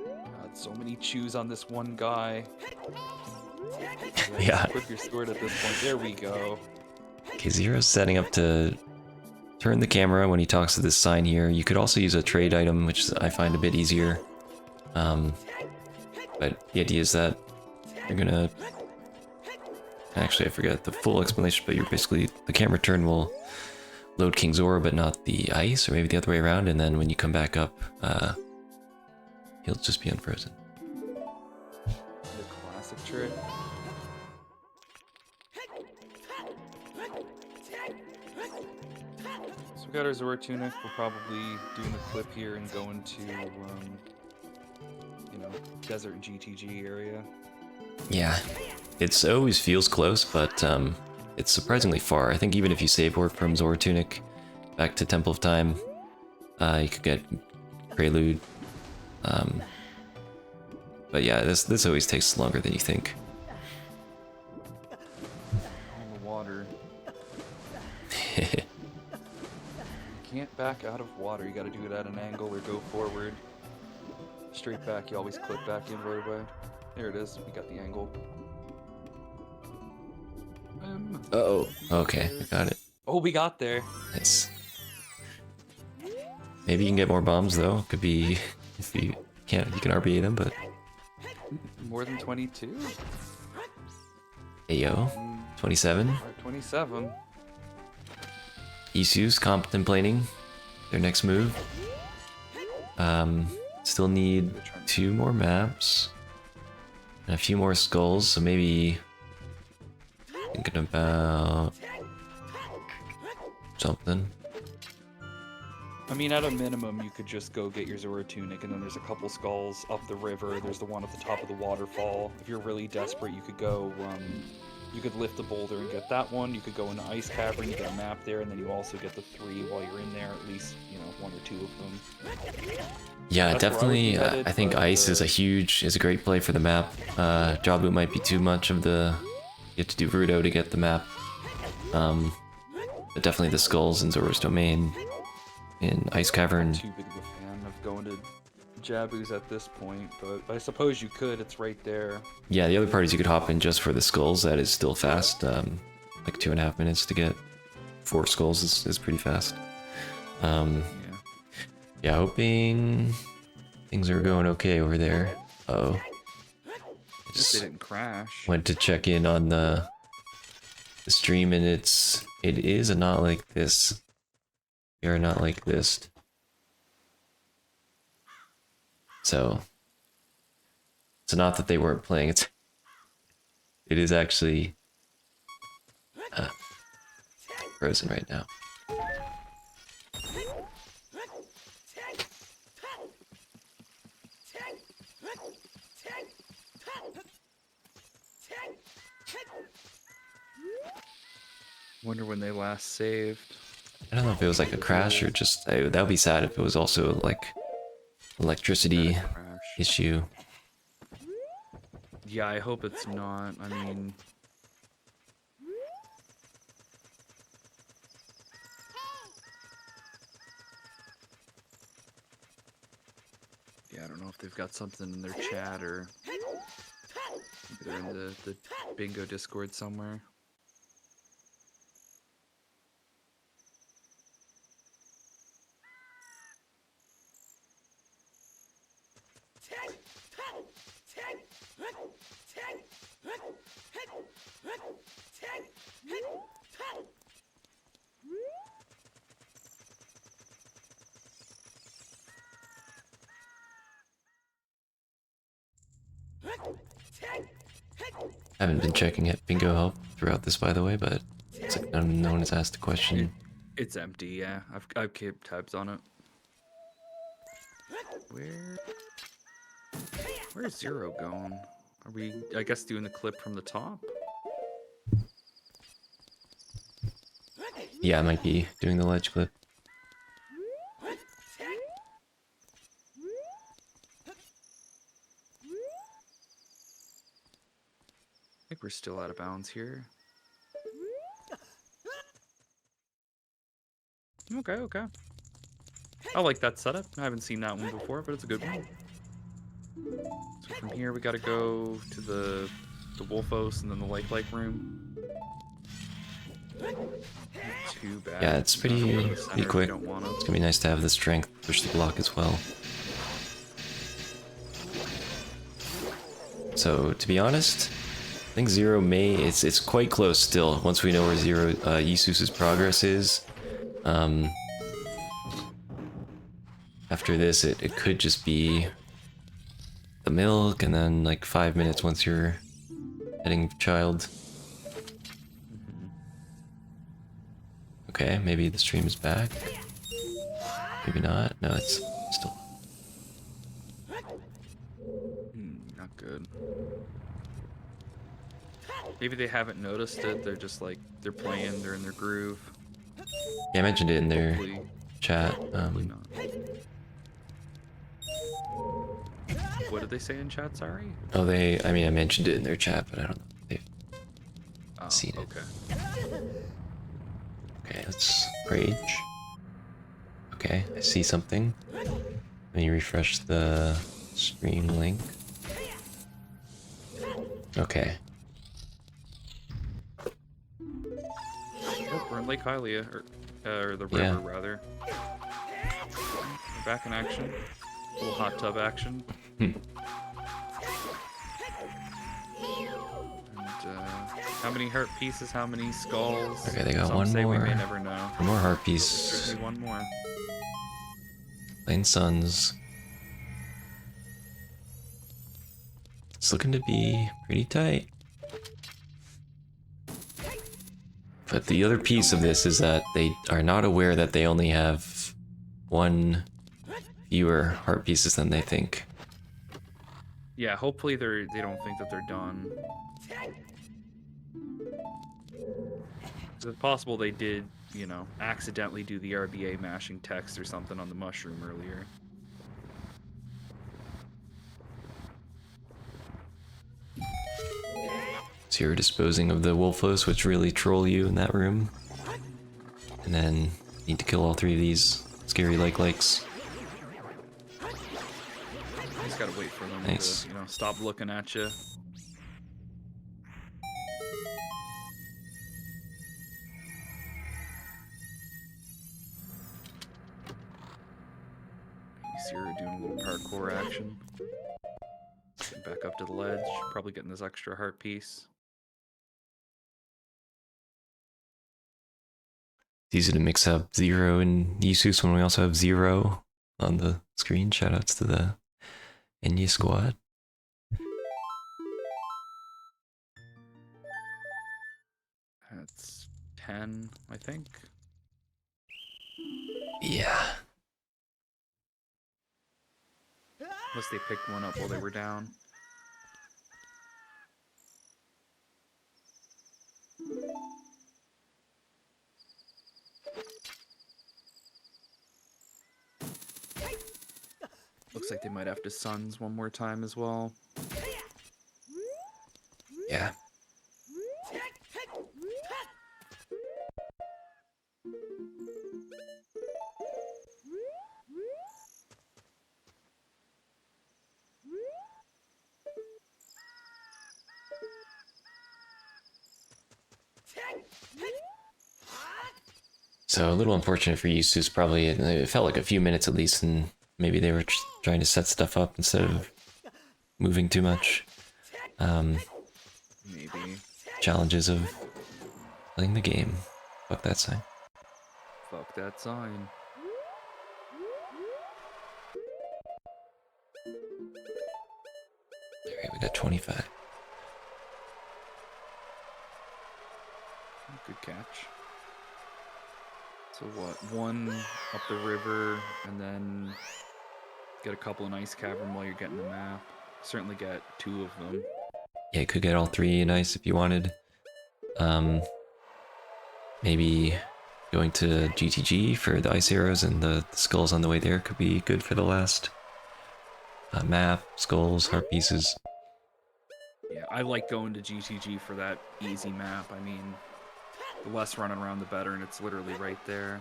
God, so many chews on this one guy. Yeah. Equip your sword at this point. There we go. Okay, Zero's setting up to turn the camera when he talks to this sign here. You could also use a trade item, which I find a bit easier. But the idea is that you're gonna... Actually, I forget the full explanation, but you're basically... The camera turn will load King Zora, but not the ice, or maybe the other way around, and then when you come back up, he'll just be unfrozen. The classic trick. So we got our Zora tunic. We're probably doing the clip here and going to, you know, desert and GTG area. Yeah, it always feels close, but it's surprisingly far. I think even if you save work from Zora Tunic back to Temple of Time, you could get Prelude. But yeah, this always takes longer than you think. On the water. Can't back out of water. You gotta do it at an angle or go forward. Straight back, you always clip back in right away. There it is. We got the angle. Uh-oh. Okay, I got it. Oh, we got there. Nice. Maybe you can get more bombs though. Could be if you can't, you can RBA them, but More than 22? hey yo, 27. 27. Isu's contemplating their next move. Still need 2 more maps and a few more skulls, so maybe thinking about something. I mean, at a minimum, you could just go get your Zora Tunic, and then there's a couple skulls up the river. There's the one at the top of the waterfall. If you're really desperate, you could go, you could lift the boulder and get that one. You could go into Ice Cavern, you get a map there, and then you also get the 3 while you're in there, at least, you know, 1 or 2 of them. Yeah, That's where I would be definitely. headed, I think but, ice is a great play for the map. Jabu might be too much of the. You have to do Rudo to get the map. But definitely the skulls in Zora's Domain, in Ice Cavern. Too big of a fan of going to Jabu's at this point, but I suppose you could. It's right there. Yeah, the other part is you could hop in just for the skulls. That is still fast. Like 2.5 minutes to get 4 skulls is pretty fast. Yeah. Yeah, hoping things are going okay over there. Uh-oh. I If they just didn't crash. went to check in on the stream, and it is a not like this. We are not like this. So it's not that they weren't playing. It is actually frozen right now. Wonder when they last saved. I don't know if it was like a crash or just that would be sad if it was also like electricity Crash. issue. Yeah, I hope it's not. I mean, yeah, I don't know if they've got something in their chat or maybe they're in the bingo Discord somewhere. I haven't been checking it bingo help throughout this, by the way, but it's like no one has asked the question. It's empty, yeah. I've kept tabs on it. Where's Zero going? Are we, I guess, doing the clip from the top? Yeah, I might be doing the ledge clip. I think we're still out of bounds here. Okay. I like that setup. I haven't seen that one before, but it's a good one. So from here we gotta go to the Wolfos and then the lifelike room. Not too bad. Yeah, it's pretty Not over the center if you quick. don't want It's to. gonna be nice to have the strength to push the block as well. So to be honest, I think Zero may it's quite close still. Once we know where Zero Isu's progress is, after this it could just be the milk and then like 5 minutes once you're heading child. Okay, maybe the stream is back. Maybe not. No, it's still. Not good. Maybe they haven't noticed it. They're just like, they're playing, they're in their groove. Yeah, I mentioned it in their Hopefully, chat. hopefully not. What did they say in chat, sorry? Oh, I mean, I mentioned it in their chat, but I don't know if they've Oh, seen it. okay. Okay, let's rage. Okay, I see something. Let me refresh the stream link. Okay. We're in Lake Hylia, or the Yeah. river rather. We're back in action. A little hot tub action. Hmm. And how many heart pieces? How many skulls? Okay, they got Some one say we more. may never know. One more heart But piece. certainly one more. Plain Suns. It's looking to be pretty tight. But the other piece of this is that they are not aware that they only have one fewer heart pieces than they think. Yeah, hopefully they don't think that they're done. It's possible they did, you know, accidentally do the RBA mashing text or something on the mushroom earlier. So you're disposing of the Wolfos, which really troll you in that room. And then need to kill all three of these scary likes. You just gotta wait for them Nice. to, you know, stop looking at you. You see her doing a little parkour action. Getting back up to the ledge, probably getting this extra heart piece. It's easy to mix up Zero and Ysus when we also have Zero on the screen. Shoutouts to the Enya squad. That's 10, I think. Yeah. Unless they picked one up while they were down. Looks like they might have to Suns one more time as well. Yeah. So a little unfortunate for Ysus, probably. It felt like a few minutes at least, and maybe they were trying to set stuff up instead of moving too much. Maybe. Challenges of playing the game. Fuck that sign. Fuck that sign. Alright, we got 25. Good catch. So what? One up the river, and then get a couple in Ice Cavern while you're getting the map. Certainly get 2 of them. Yeah, you could get all 3 in ice if you wanted. Maybe going to GTG for the ice arrows and the skulls on the way there could be good for the last map, skulls, heart pieces. Yeah, I like going to GTG for that easy map. I mean, the less running around the better, and it's literally right there.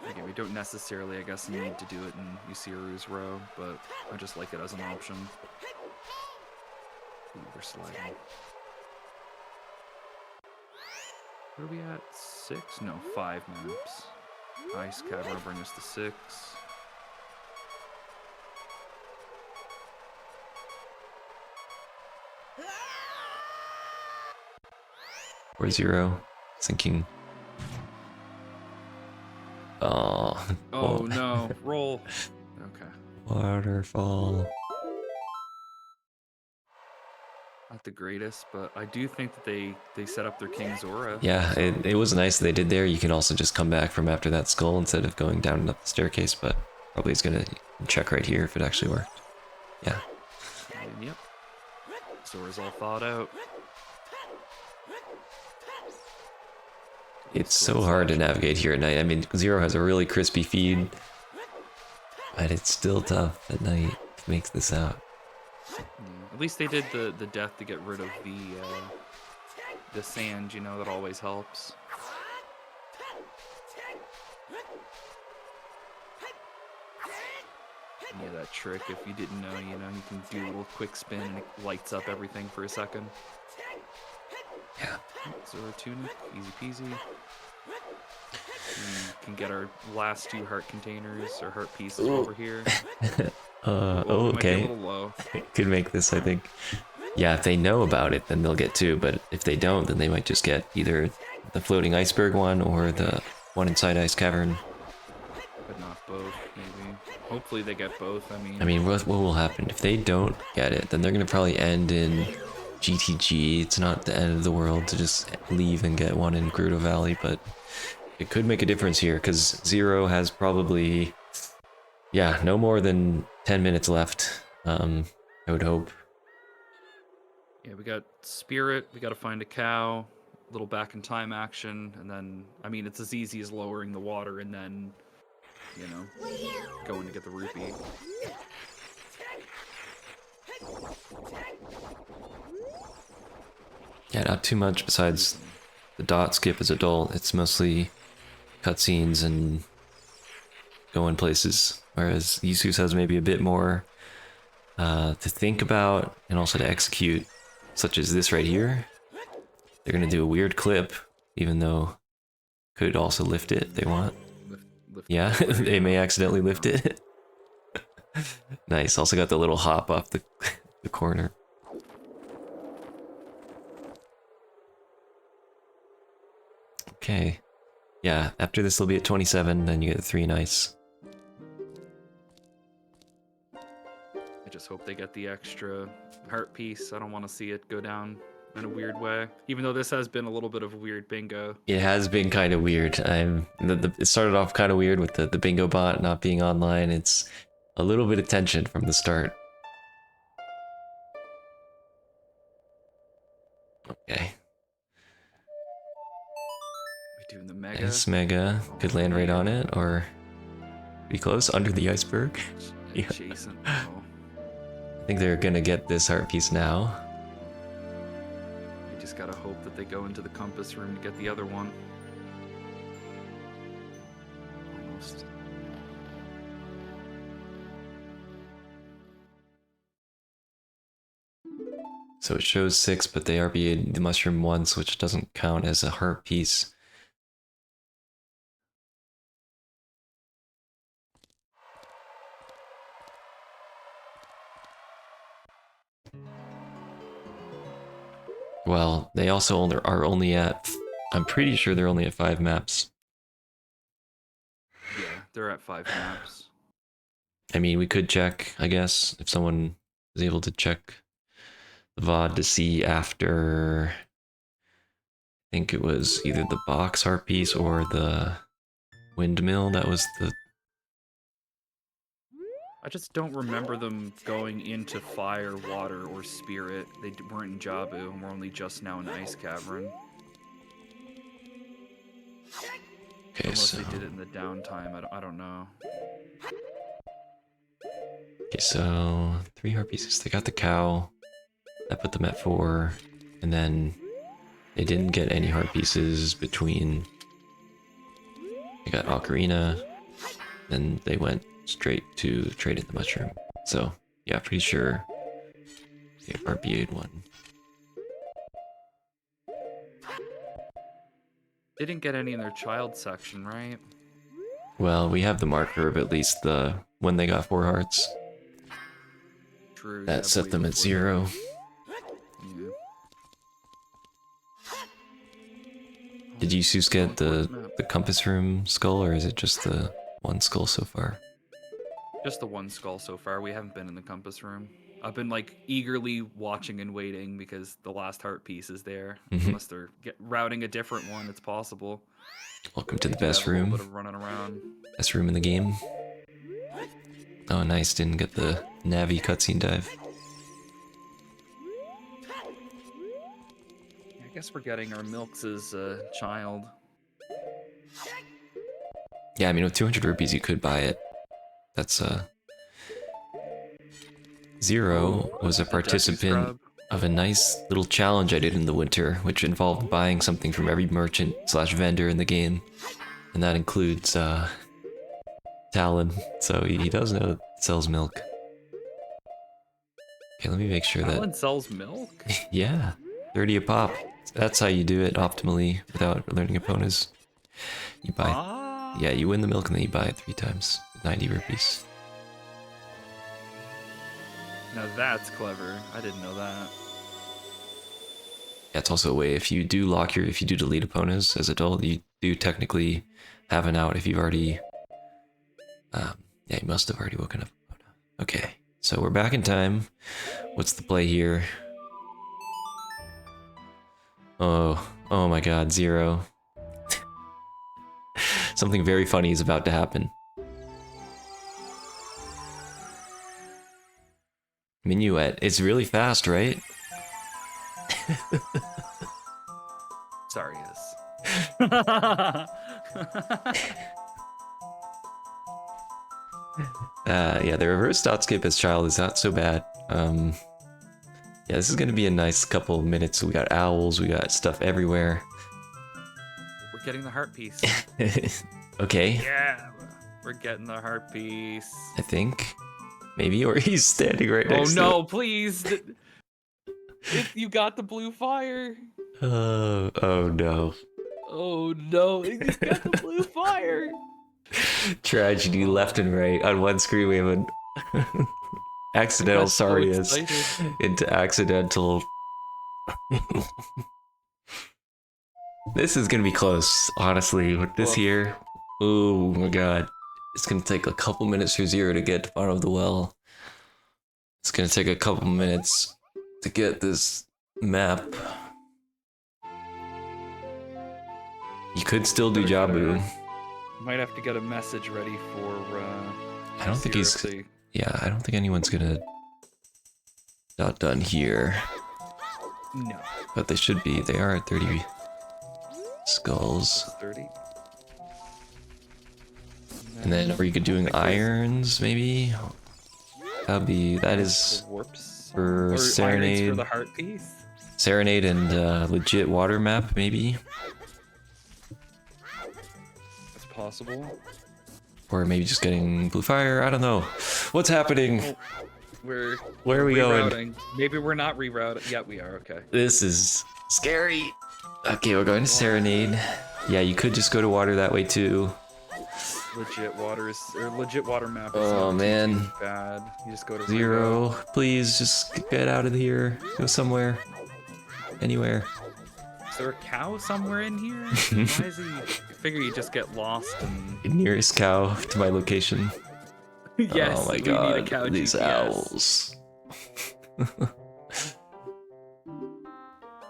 Again, we don't necessarily, I guess, need to do it in Yusiru's row, but I just like it as an option. Ooh, we're sliding. What are we at? 6? No, 5 maps. Ice Cavern will bring us to 6. Or 0. Thinking. Oh. Oh no, roll. Okay. Waterfall. Not the greatest, but I do think that they set up their King Zora. Yeah, it was nice that they did there. You can also just come back from after that skull instead of going down and up the staircase, but probably it's gonna check right here if it actually worked. Yeah. And yep. Zora's all thought out. It's so hard to navigate here at night. I mean, Zero has a really crispy feed, but it's still tough at night to make this out. Yeah, at least they did the death to get rid of the sand, you know, that always helps. Yeah, that trick, if you didn't know, you know, you can do a little quick spin and it lights up everything for a second. Yeah. Zora Tunic, easy peasy. We can get our last 2 heart containers or heart pieces while we're here. Whoa, Oh, we might be a okay. little low. Could make this, I think. Yeah, if they know about it, then they'll get 2, but if they don't, then they might just get either the floating iceberg one or the one inside Ice Cavern. But not both, maybe. Hopefully they get both, I mean, what will happen? If they don't get it, then they're gonna probably end in GTG. It's not the end of the world to just leave and get one in Gerudo Valley, but it could make a difference here, because Zero has probably, yeah, no more than 10 minutes left, I would hope. Yeah, we got Spirit, we gotta find a cow, little back in time action, and then, I mean, it's as easy as lowering the water and then, you know, going to get the rupee. Yeah, not too much besides the dot skip as adult. It's mostly cutscenes and going places, whereas Yusus has maybe a bit more to think about and also to execute, such as this right here. They're gonna do a weird clip, even though could also lift it if they want. Lift Yeah, it over, they may yeah. accidentally lift it. Nice. Also got the little hop off the the corner. Okay. Yeah, after this they'll be at 27, then you get 3 nice. I just hope they get the extra heart piece. I don't want to see it go down in a weird way. Even though this has been a little bit of a weird bingo. It has been kind of weird. It started off kind of weird with the bingo bot not being online. It's a little bit of tension from the start. Okay. We doing the mega. Nice mega. Could land right on it, or be close under the iceberg. Yeah. Adjacent. Oh. I think they're gonna get this heart piece now. We just gotta hope that they go into the compass room to get the other one. Almost. So it shows 6, but they RBA'd the mushroom once, which doesn't count as a heart piece. Well, they also are only at, I'm pretty sure they're only at 5 maps. Yeah, they're at 5 maps. I mean, we could check, I guess, if someone is able to check the VOD to see after, I think it was either the box heart piece or the windmill. That was the, I just don't remember them going into fire, water, or spirit. They weren't in Jabu, and we're only just now in Ice Cavern. okay, Unless so, they did it in the downtime, I don't know. okay, so 3 heart pieces. They got the cow. That put them at 4, and then they didn't get any heart pieces between. They got Ocarina, then they went straight to trade in the mushroom. So yeah, pretty sure they RBA'd one. They didn't get any in their child section, right? Well, we have the marker of at least the when they got 4 hearts. True. That yeah, set way them at before 0. that. Yeah. Did you Seuss get Going towards map. the compass room skull, or is it just the one skull so far? Just the one skull so far. We haven't been in the compass room. I've been like eagerly watching and waiting because the last heart piece is there. Mhm. Unless they're routing a different one, it's possible. Welcome to the They do best have a little room. bit of running around. Best room in the game. Oh, nice. Didn't get the Navi cutscene dive. I guess we're getting our milks as a child. Yeah, I mean, with 200 rupees, you could buy it. That's Zero was a The Deku participant Scrub. of a nice little challenge I did in the winter, which involved buying something from every merchant slash vendor in the game. And that includes, Talon. So he does know it sells milk. Okay, let me make sure that... Alan sells milk? Yeah. 30 a pop. That's how you do it optimally without learning Eponas. You buy, Ah. yeah, you win the milk and then you buy it 3 times. 90 rupees. Now that's clever. I didn't know that. Yeah, it's also a way if you do if you do delete Eponas as adult, you do technically have an out if you've already, yeah, you must have already woken up. Okay, so we're back in time. What's the play here? Oh my god, Zero. Something very funny is about to happen. Minuet. It's really fast, right? Sorry, is. Yeah, the reverse dot skip as child is not so bad. Yeah, this is gonna be a nice couple minutes. We got owls, we got stuff everywhere. We're getting the heart piece. Okay, Yeah, we're getting the heart piece. I think. Maybe, or he's standing right Oh next no, please! If you got the blue fire. to it. Oh no. Oh no, you got the blue fire. Tragedy left and right. On one screen we have an accidental got so Sarius excited. into accidental. This is gonna be close, honestly, with this Woof. here. Oh my god. It's gonna take a couple minutes for Zero to get to bottom of the well. It's gonna take a couple minutes to get this map. You could still do Jabu. Might have to get a message ready for. I don't think he's. Zero to- Yeah, I don't think anyone's gonna. Not done here. No. But they should be. They are at 30 skulls. 30. And then are you doing irons, maybe? That is warps for or irons Serenade. for the heart piece. Serenade and legit water map, maybe? That's possible. Or maybe just getting blue fire, I don't know. What's happening? We're Where are we going? rerouting. Maybe we're not rerouting. Yeah, we are. Okay. This is scary. Okay, we're going to Serenade. Yeah, you could just go to water that way too. Legit water map. Is Oh, not man. too bad. You just go to Zero, please just get out of here. Go somewhere. Anywhere. reroute. Is there a cow somewhere in here? Why is he? I figure you just get lost and. Nearest cow to my location. Yes. Oh my we god, Need a cow these GPS. owls.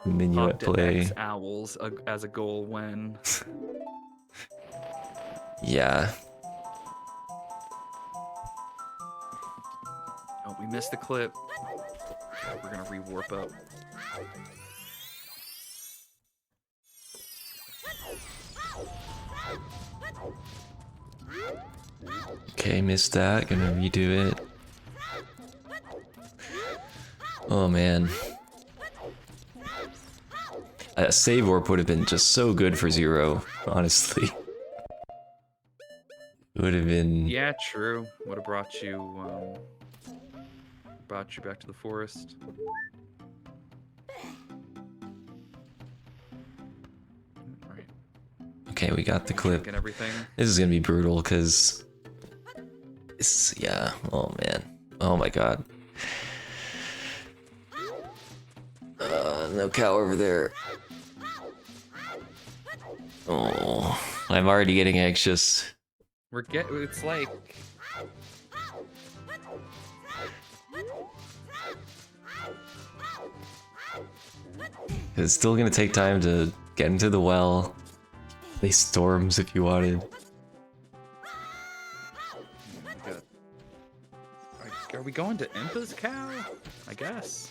Minuet Opt to play. X owls as a goal when. Yeah. Oh, we missed the clip. Okay, we're gonna rewarp up. Okay, missed that. Gonna redo it. Oh man. A save warp would have been just so good for Zero, honestly. It would have been. Yeah, true. Would have brought you back to the forest. Right. Okay, we got the clip. And everything. This is gonna be brutal because. Yeah. Oh man. Oh my god. No cow over there. Oh, I'm already getting anxious. It's like It's still gonna take time to get into the well. Play storms if you wanted. Are we going to Impa's cow? I guess.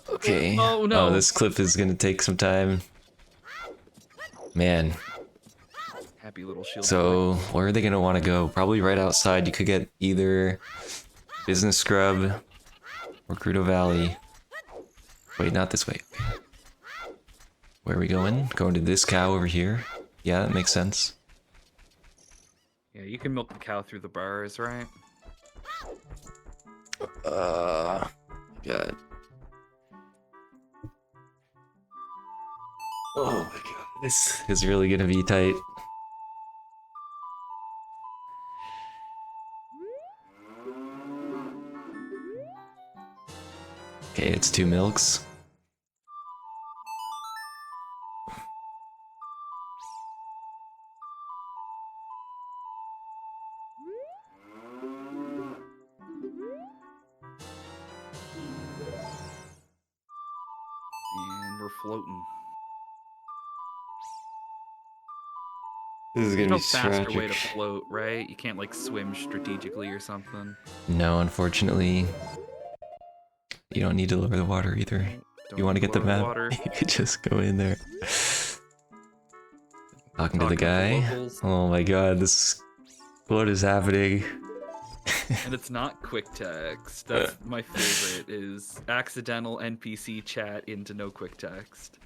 Okay. Oh, no. Oh, this clip is gonna take some time. Man. Happy little shield. So, where are they gonna want to go? Probably right outside. You could get either Business Scrub or Crudo Valley. Wait, not this way. Where are we going? Going to this cow over here? Yeah, that makes sense. Yeah, you can milk the cow through the bars, right? God. Oh my god, this is really gonna be tight. Okay, it's 2 milks. And we're floating. This is There's gonna no be faster way to tragic. float, right? You can't like swim strategically or something. No, unfortunately, you don't need to lower the water either. Don't You want to need get the lower map? water. You could just go in there. Talking to the Talking to guy. locals. Oh my god, this. What is happening? And it's not quick text. That's my favorite, is accidental NPC chat into no quick text.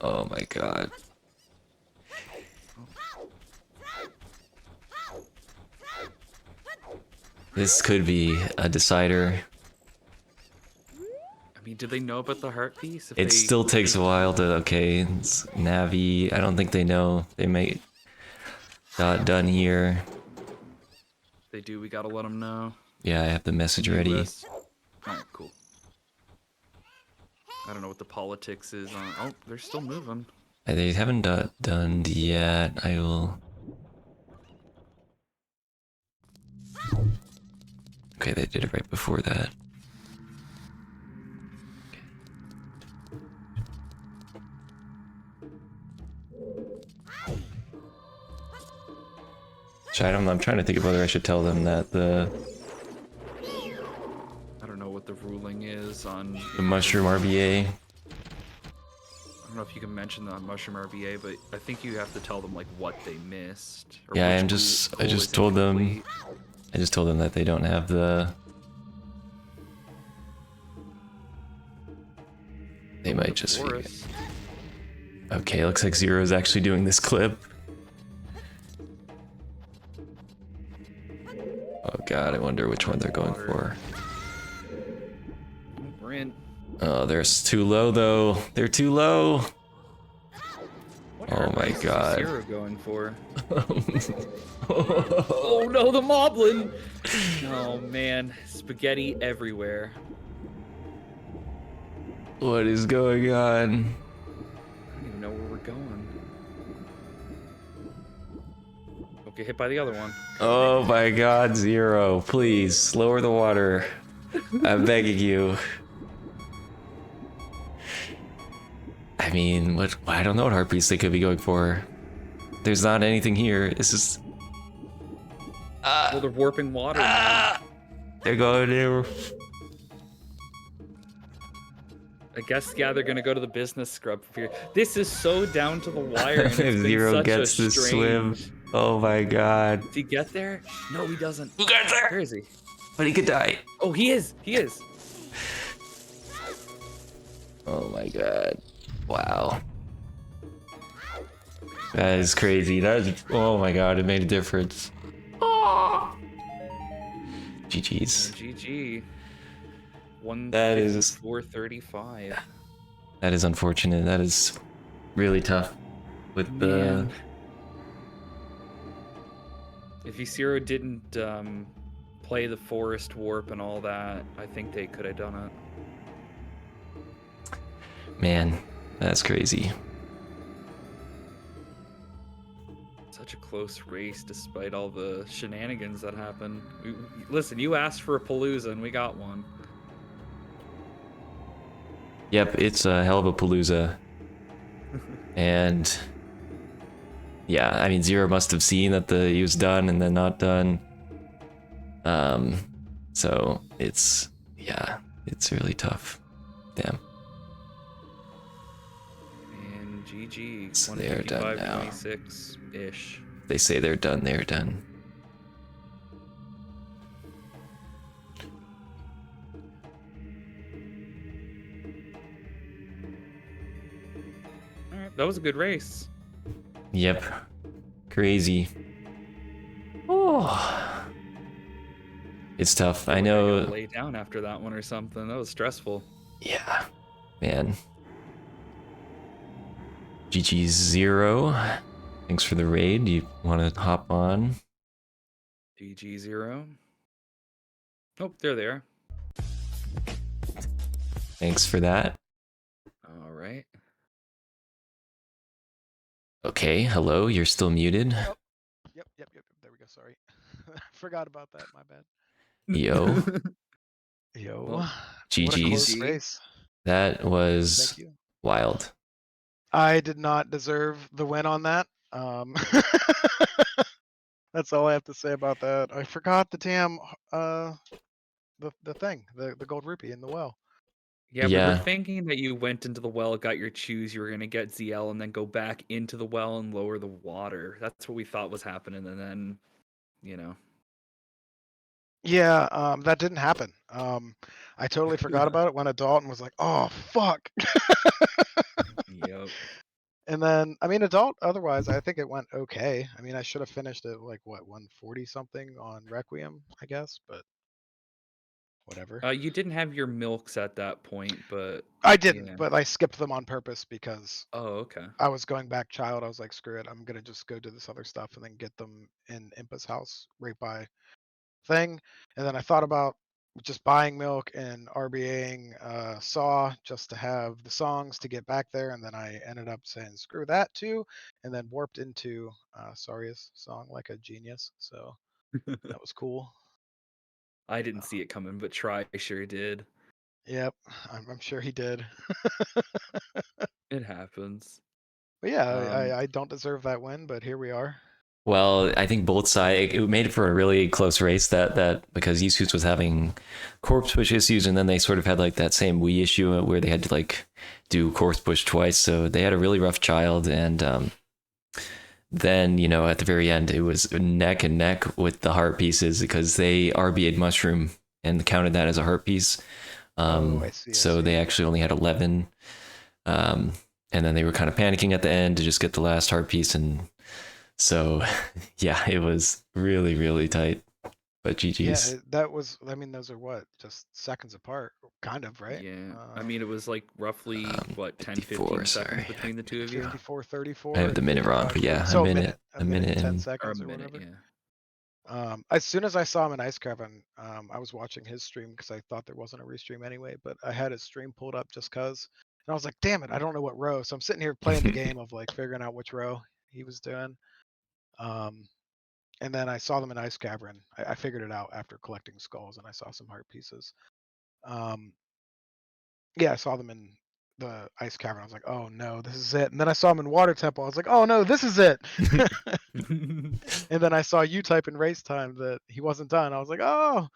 Oh my god. This could be a decider. I mean, do they know about the heart piece? If It still takes a while to, okay, it's Navi. I don't think they know. They may got done here. they do, we gotta let them know. Yeah, I have the message ready. US. Oh, cool. I don't know what the politics is on. Oh, they're still moving. They haven't done yet. I will. Okay, they did it right before that. I'm trying to think of whether I should tell them that the I don't know what the ruling is on. mushroom RBA. I don't know if you can mention that on Mushroom RBA, but I think you have to tell them like what they missed. Or Yeah, which I goal just is told them. incomplete. I just told them that they don't have the. They might just figure it. Forest. Okay, looks like Zero's actually doing this clip. Oh god, I wonder which one they're going for. We're in. Oh, they're too low though. They're too low. What Oh my airplanes is god. Zero going for? Oh no, the Moblin! Oh man, spaghetti everywhere. What is going on? I don't even know where we're going. Don't get hit by the other one. Oh my god, Zero. Please, lower the water. I'm begging you. I mean, what? I don't know what heart piece they could be going for. There's not anything here. This is. Well, they're warping water now. They're going to. I guess, yeah, they're gonna go to the business scrub here. This is so down to the wire. And it's been Zero such gets a to swim. strange... Oh my god. Does he get there? No, he doesn't. Who got Where there? is he? But he could die. Oh, he is. He is. Oh my god. Wow. That is crazy. That is. Oh my god, it made a difference. GG's. GG. That is- 435. That is unfortunate. That is really tough. With the. Man. If Ysero didn't play the forest warp and all that, I think they could have done it. Man, that's crazy. Such a close race despite all the shenanigans that happened. Listen, you asked for a Palooza and we got one. Yep, it's a hell of a palooza. And yeah, I mean Zero must have seen that he was done and then not done. So it's really tough. Damn. And GG. So they are done now. 26-ish. They say they're done, they're done. That was a good race. Yep. Crazy. Oh. It's tough. I Feel like I gotta know. lay down after that one or something. That was stressful. Yeah. Man. GG Zero. Thanks for the raid. You want to hop on? DG0. Oh, there they are. Thanks for that. All right. Okay. Hello. You're still muted. Oh, yep. There we go. Sorry. Forgot about that. My bad. Yo. Yo. Well, What a close GG's. GG. race. That Thank was you. wild. I did not deserve the win on that. That's all I have to say about that. I forgot the damn the thing, the gold rupee in the well. Yeah, we were Yeah. thinking that you went into the well, got your choose, you were gonna get ZL, and then go back into the well and lower the water. That's what we thought was happening, and then, you know. Yeah, that didn't happen. I totally forgot about it. Went adult and was like, oh fuck. Yep. And then, I mean, adult, otherwise, I think it went okay. I mean, I should have finished it like, what, 140 something on Requiem, I guess, but whatever. You didn't have your milks at that point, but I didn't, yeah. but I skipped them on purpose because Oh, okay. I was going back child. I was like, screw it. I'm going to just go do this other stuff and then get them in Impa's house right by thing. And then I thought about just buying milk and RBAing Saw just to have the songs to get back there. And then I ended up saying screw that too, and then warped into Saria's song like a genius. So that was cool. I didn't see it coming, but Try sure did. Yep, I'm sure he did. It happens. But yeah, Um, I don't deserve that win, but here we are. Well, I think both sides it made it for a really close race that because Eastwoods was having corpse push issues, and then they sort of had like that same Wii issue where they had to like do corpse push twice, so they had a really rough child. And then at the very end it was neck and neck with the heart pieces because they RBA'd mushroom and counted that as a heart piece. I see. So they actually only had 11, and then they were kind of panicking at the end to just get the last heart piece. And so, yeah, it was really, really tight. But GG's. Yeah, that was. I mean, those are what, just seconds apart, kind of, right? yeah. I mean, it was like roughly, what, 10, 54, 15 seconds sorry. between the two of you? 54, 34. I have the minute wrong, but yeah, So a minute a minute and 10 and Or a seconds or minute, whatever. yeah. As soon as I saw him in Ice Cavern, I was watching his stream because I thought there wasn't a restream anyway, but I had his stream pulled up just cause. And I was like, damn it, I don't know what row. So I'm sitting here playing the game of like figuring out which row he was doing. And then I saw them in Ice Cavern. I figured it out after collecting skulls and I saw some heart pieces. Yeah, I saw them in the Ice Cavern. I was like, oh no, this is it. And then I saw him in Water Temple. I was like, oh no, this is it. And then I saw you type in race time that he wasn't done. I was like, oh.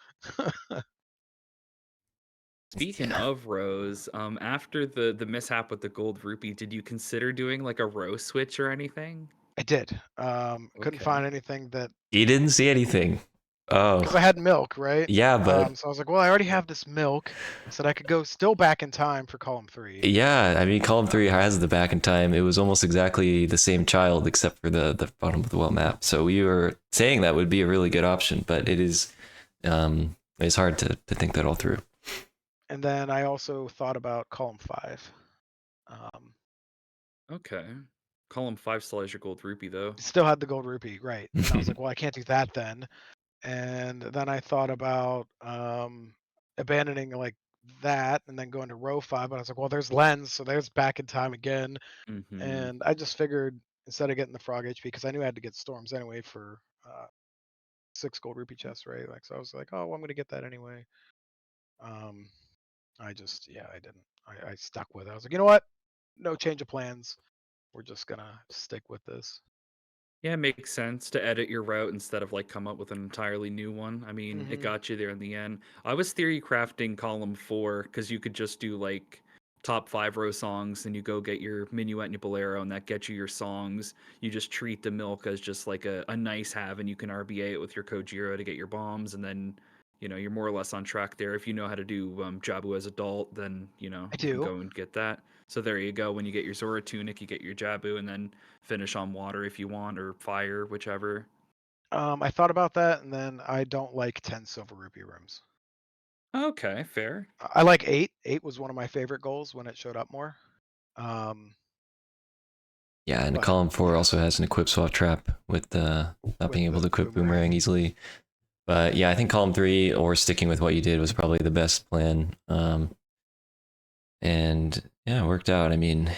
Speaking Yeah. of rows, after the mishap with the gold rupee, did you consider doing like a row switch or anything? I did. Couldn't Okay. find anything that You didn't see anything. because I Oh, had milk, right? yeah, but So I was like, well, I already have this milk. I said I could go still back in time for column 3. yeah, I mean, column 3 has the back in time. It was almost exactly the same child except for the bottom of the well map. So we were saying that would be a really good option, but it's hard to think that all through. And then I also thought about column 5. Okay. Column 5 still has your gold rupee though. Still had the gold rupee, right? And I was like, well, I can't do that then. And then I thought about abandoning like that and then going to row 5. But I was like, well, there's lens, so there's back in time again. Mm-hmm. And I just figured instead of getting the frog HP, because I knew I had to get storms anyway for 6 gold rupee chests, right? Like, so I was like, oh, well, I'm gonna get that anyway. I didn't. I stuck with it. I was like, you know what? No change of plans. We're just gonna stick with this. Yeah, it makes sense to edit your route instead of like come up with an entirely new one. I mean, it Mhm. got you there in the end. I was theory crafting column 4 because you could just do like top 5 row songs and you go get your minuet and your bolero and that gets you your songs. You just treat the milk as just like a nice have and you can RBA it with your Kojiro to get your bombs and then you're more or less on track there. If you know how to do Jabu as adult, then I you can do. go and get that. So there you go. When you get your Zora tunic, you get your Jabu, and then finish on water if you want, or fire, whichever. I thought about that, and then I don't like 10 silver rupee rooms. Okay, fair. I like 8. 8 was one of my favorite goals when it showed up more. Yeah, and But, column 4 yeah. also has an equip swap trap with not With being able the to equip boomerang. boomerang easily. But yeah, I think column 3 or sticking with what you did was probably the best plan. And yeah, it worked out. I mean,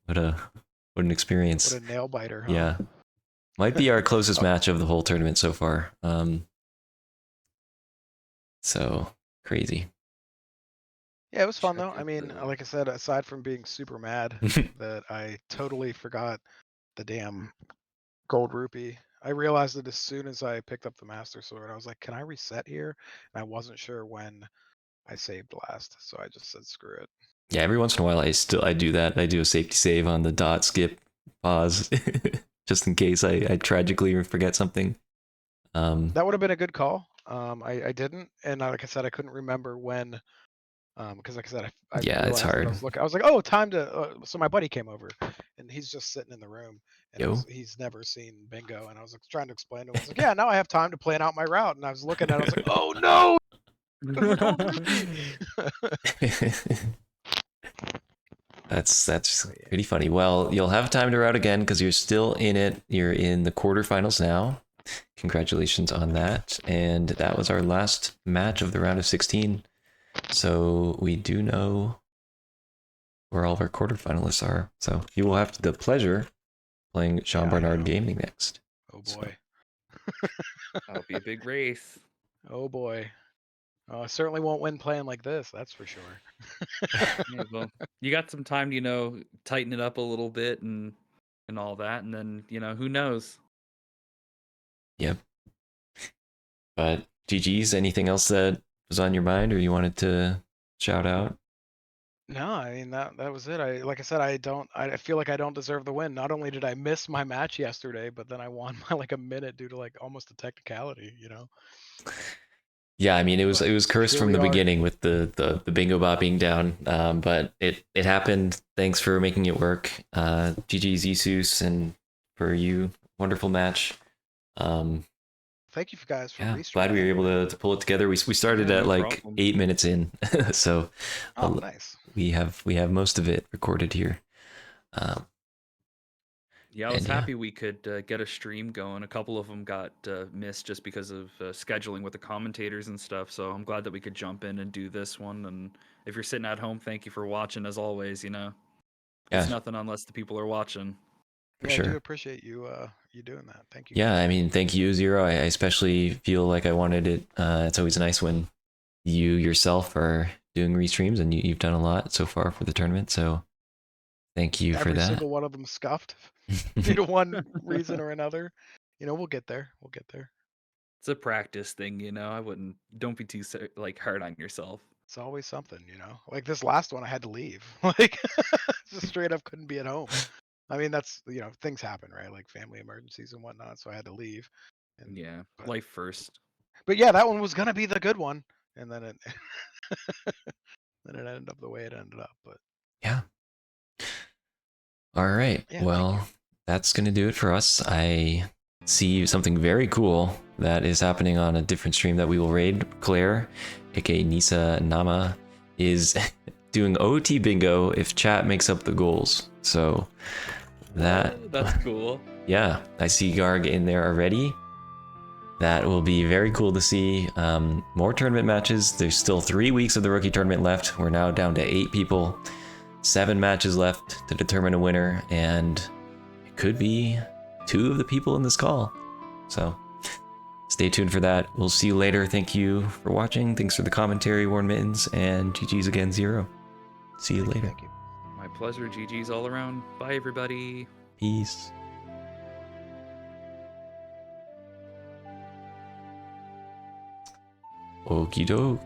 what an experience. What a nail biter, huh? Yeah, might be our closest Oh. match of the whole tournament so far. So crazy. Yeah, it was fun Check though. I out mean, the- like I said, aside from being super mad that I totally forgot the damn gold rupee, I realized it as soon as I picked up the master sword. I was like, can I reset here? And I wasn't sure when I saved last, so I just said screw it. Yeah, every once in a while I do that. I do a safety save on the dot skip pause just in case I tragically forget something. That would have been a good call. I didn't, and like I said, I couldn't remember when. Because like I said, I Yeah, it's realized that hard. I was looking. I was like, oh, time to. So my buddy came over, and he's just sitting in the room, and Yo. he's never seen bingo, and I was like trying to explain to him. I was like, yeah, now I have time to plan out my route, and I was looking at, it, I was like, oh no, the gold rupee. That's But yeah. pretty funny. Well, you'll have time to route again because you're still in it. You're in the quarterfinals now. Congratulations on that. And that was our last match of the round of 16. So we do know where all of our quarterfinalists are. So you will have the pleasure playing Sean Yeah, I Barnard know. Gaming next. Oh So- boy. That'll be a big race. Oh boy. Oh, I certainly won't win playing like this. That's for sure. Yeah, well, you got some time to, tighten it up a little bit and all that, and then, who knows? Yep. But GG's, anything else that was on your mind or you wanted to shout out? No, I mean that was it. Like I said, I feel like I don't deserve the win. Not only did I miss my match yesterday, but then I won by like a minute due to like almost a technicality. Yeah, I mean it was But cursed here from we the are. beginning with the bingo bot being down. But it happened. Thanks for making it work. GG's Jesus, and for you, wonderful match. Thank you guys for Yeah, restreaming. glad we were able to pull it together. We started Yeah, at no like problem. 8 minutes in, so Oh, nice. we have most of it recorded here. Yeah, I was And yeah. happy we could get a stream going. A couple of them got missed just because of scheduling with the commentators and stuff. So I'm glad that we could jump in and do this one. And if you're sitting at home, thank you for watching as always. It's Yeah. nothing unless the people are watching. For Yeah, I do sure. appreciate you you doing that. Thank you. Yeah, I mean, thank you, Zero. I especially feel like I wanted it. It's always nice when you yourself are doing restreams, and you've done a lot so far for the tournament. So thank you for Every that. single one of them scuffed due to one reason or another. We'll get there. We'll get there. It's a practice thing. Don't be too hard on yourself. It's always something. Like this last one, I had to leave. Like, just straight up couldn't be at home. I mean, that's things happen, right? Like family emergencies and whatnot. So I had to leave. And Yeah, but, life first. but yeah, that one was gonna be the good one, and then it then it ended up the way it ended up. But Yeah. All right. yeah, thank you. Well, that's going to do it for us. I see something very cool that is happening on a different stream that we will raid. Claire, aka Nisa Nama, is doing OT bingo if chat makes up the goals. So That's cool. yeah, I see Garg in there already. That will be very cool to see. More tournament matches. There's still 3 weeks of the rookie tournament left. We're now down to 8 people. 7 matches left to determine a winner, and it could be 2 of the people in this call. So stay tuned for that. We'll see you later. Thank you for watching. Thanks for the commentary, Warren Mittens, and GG's again, Zero. See you later. Thank you. My pleasure. GG's all around. Bye, everybody. Peace. Okie doke.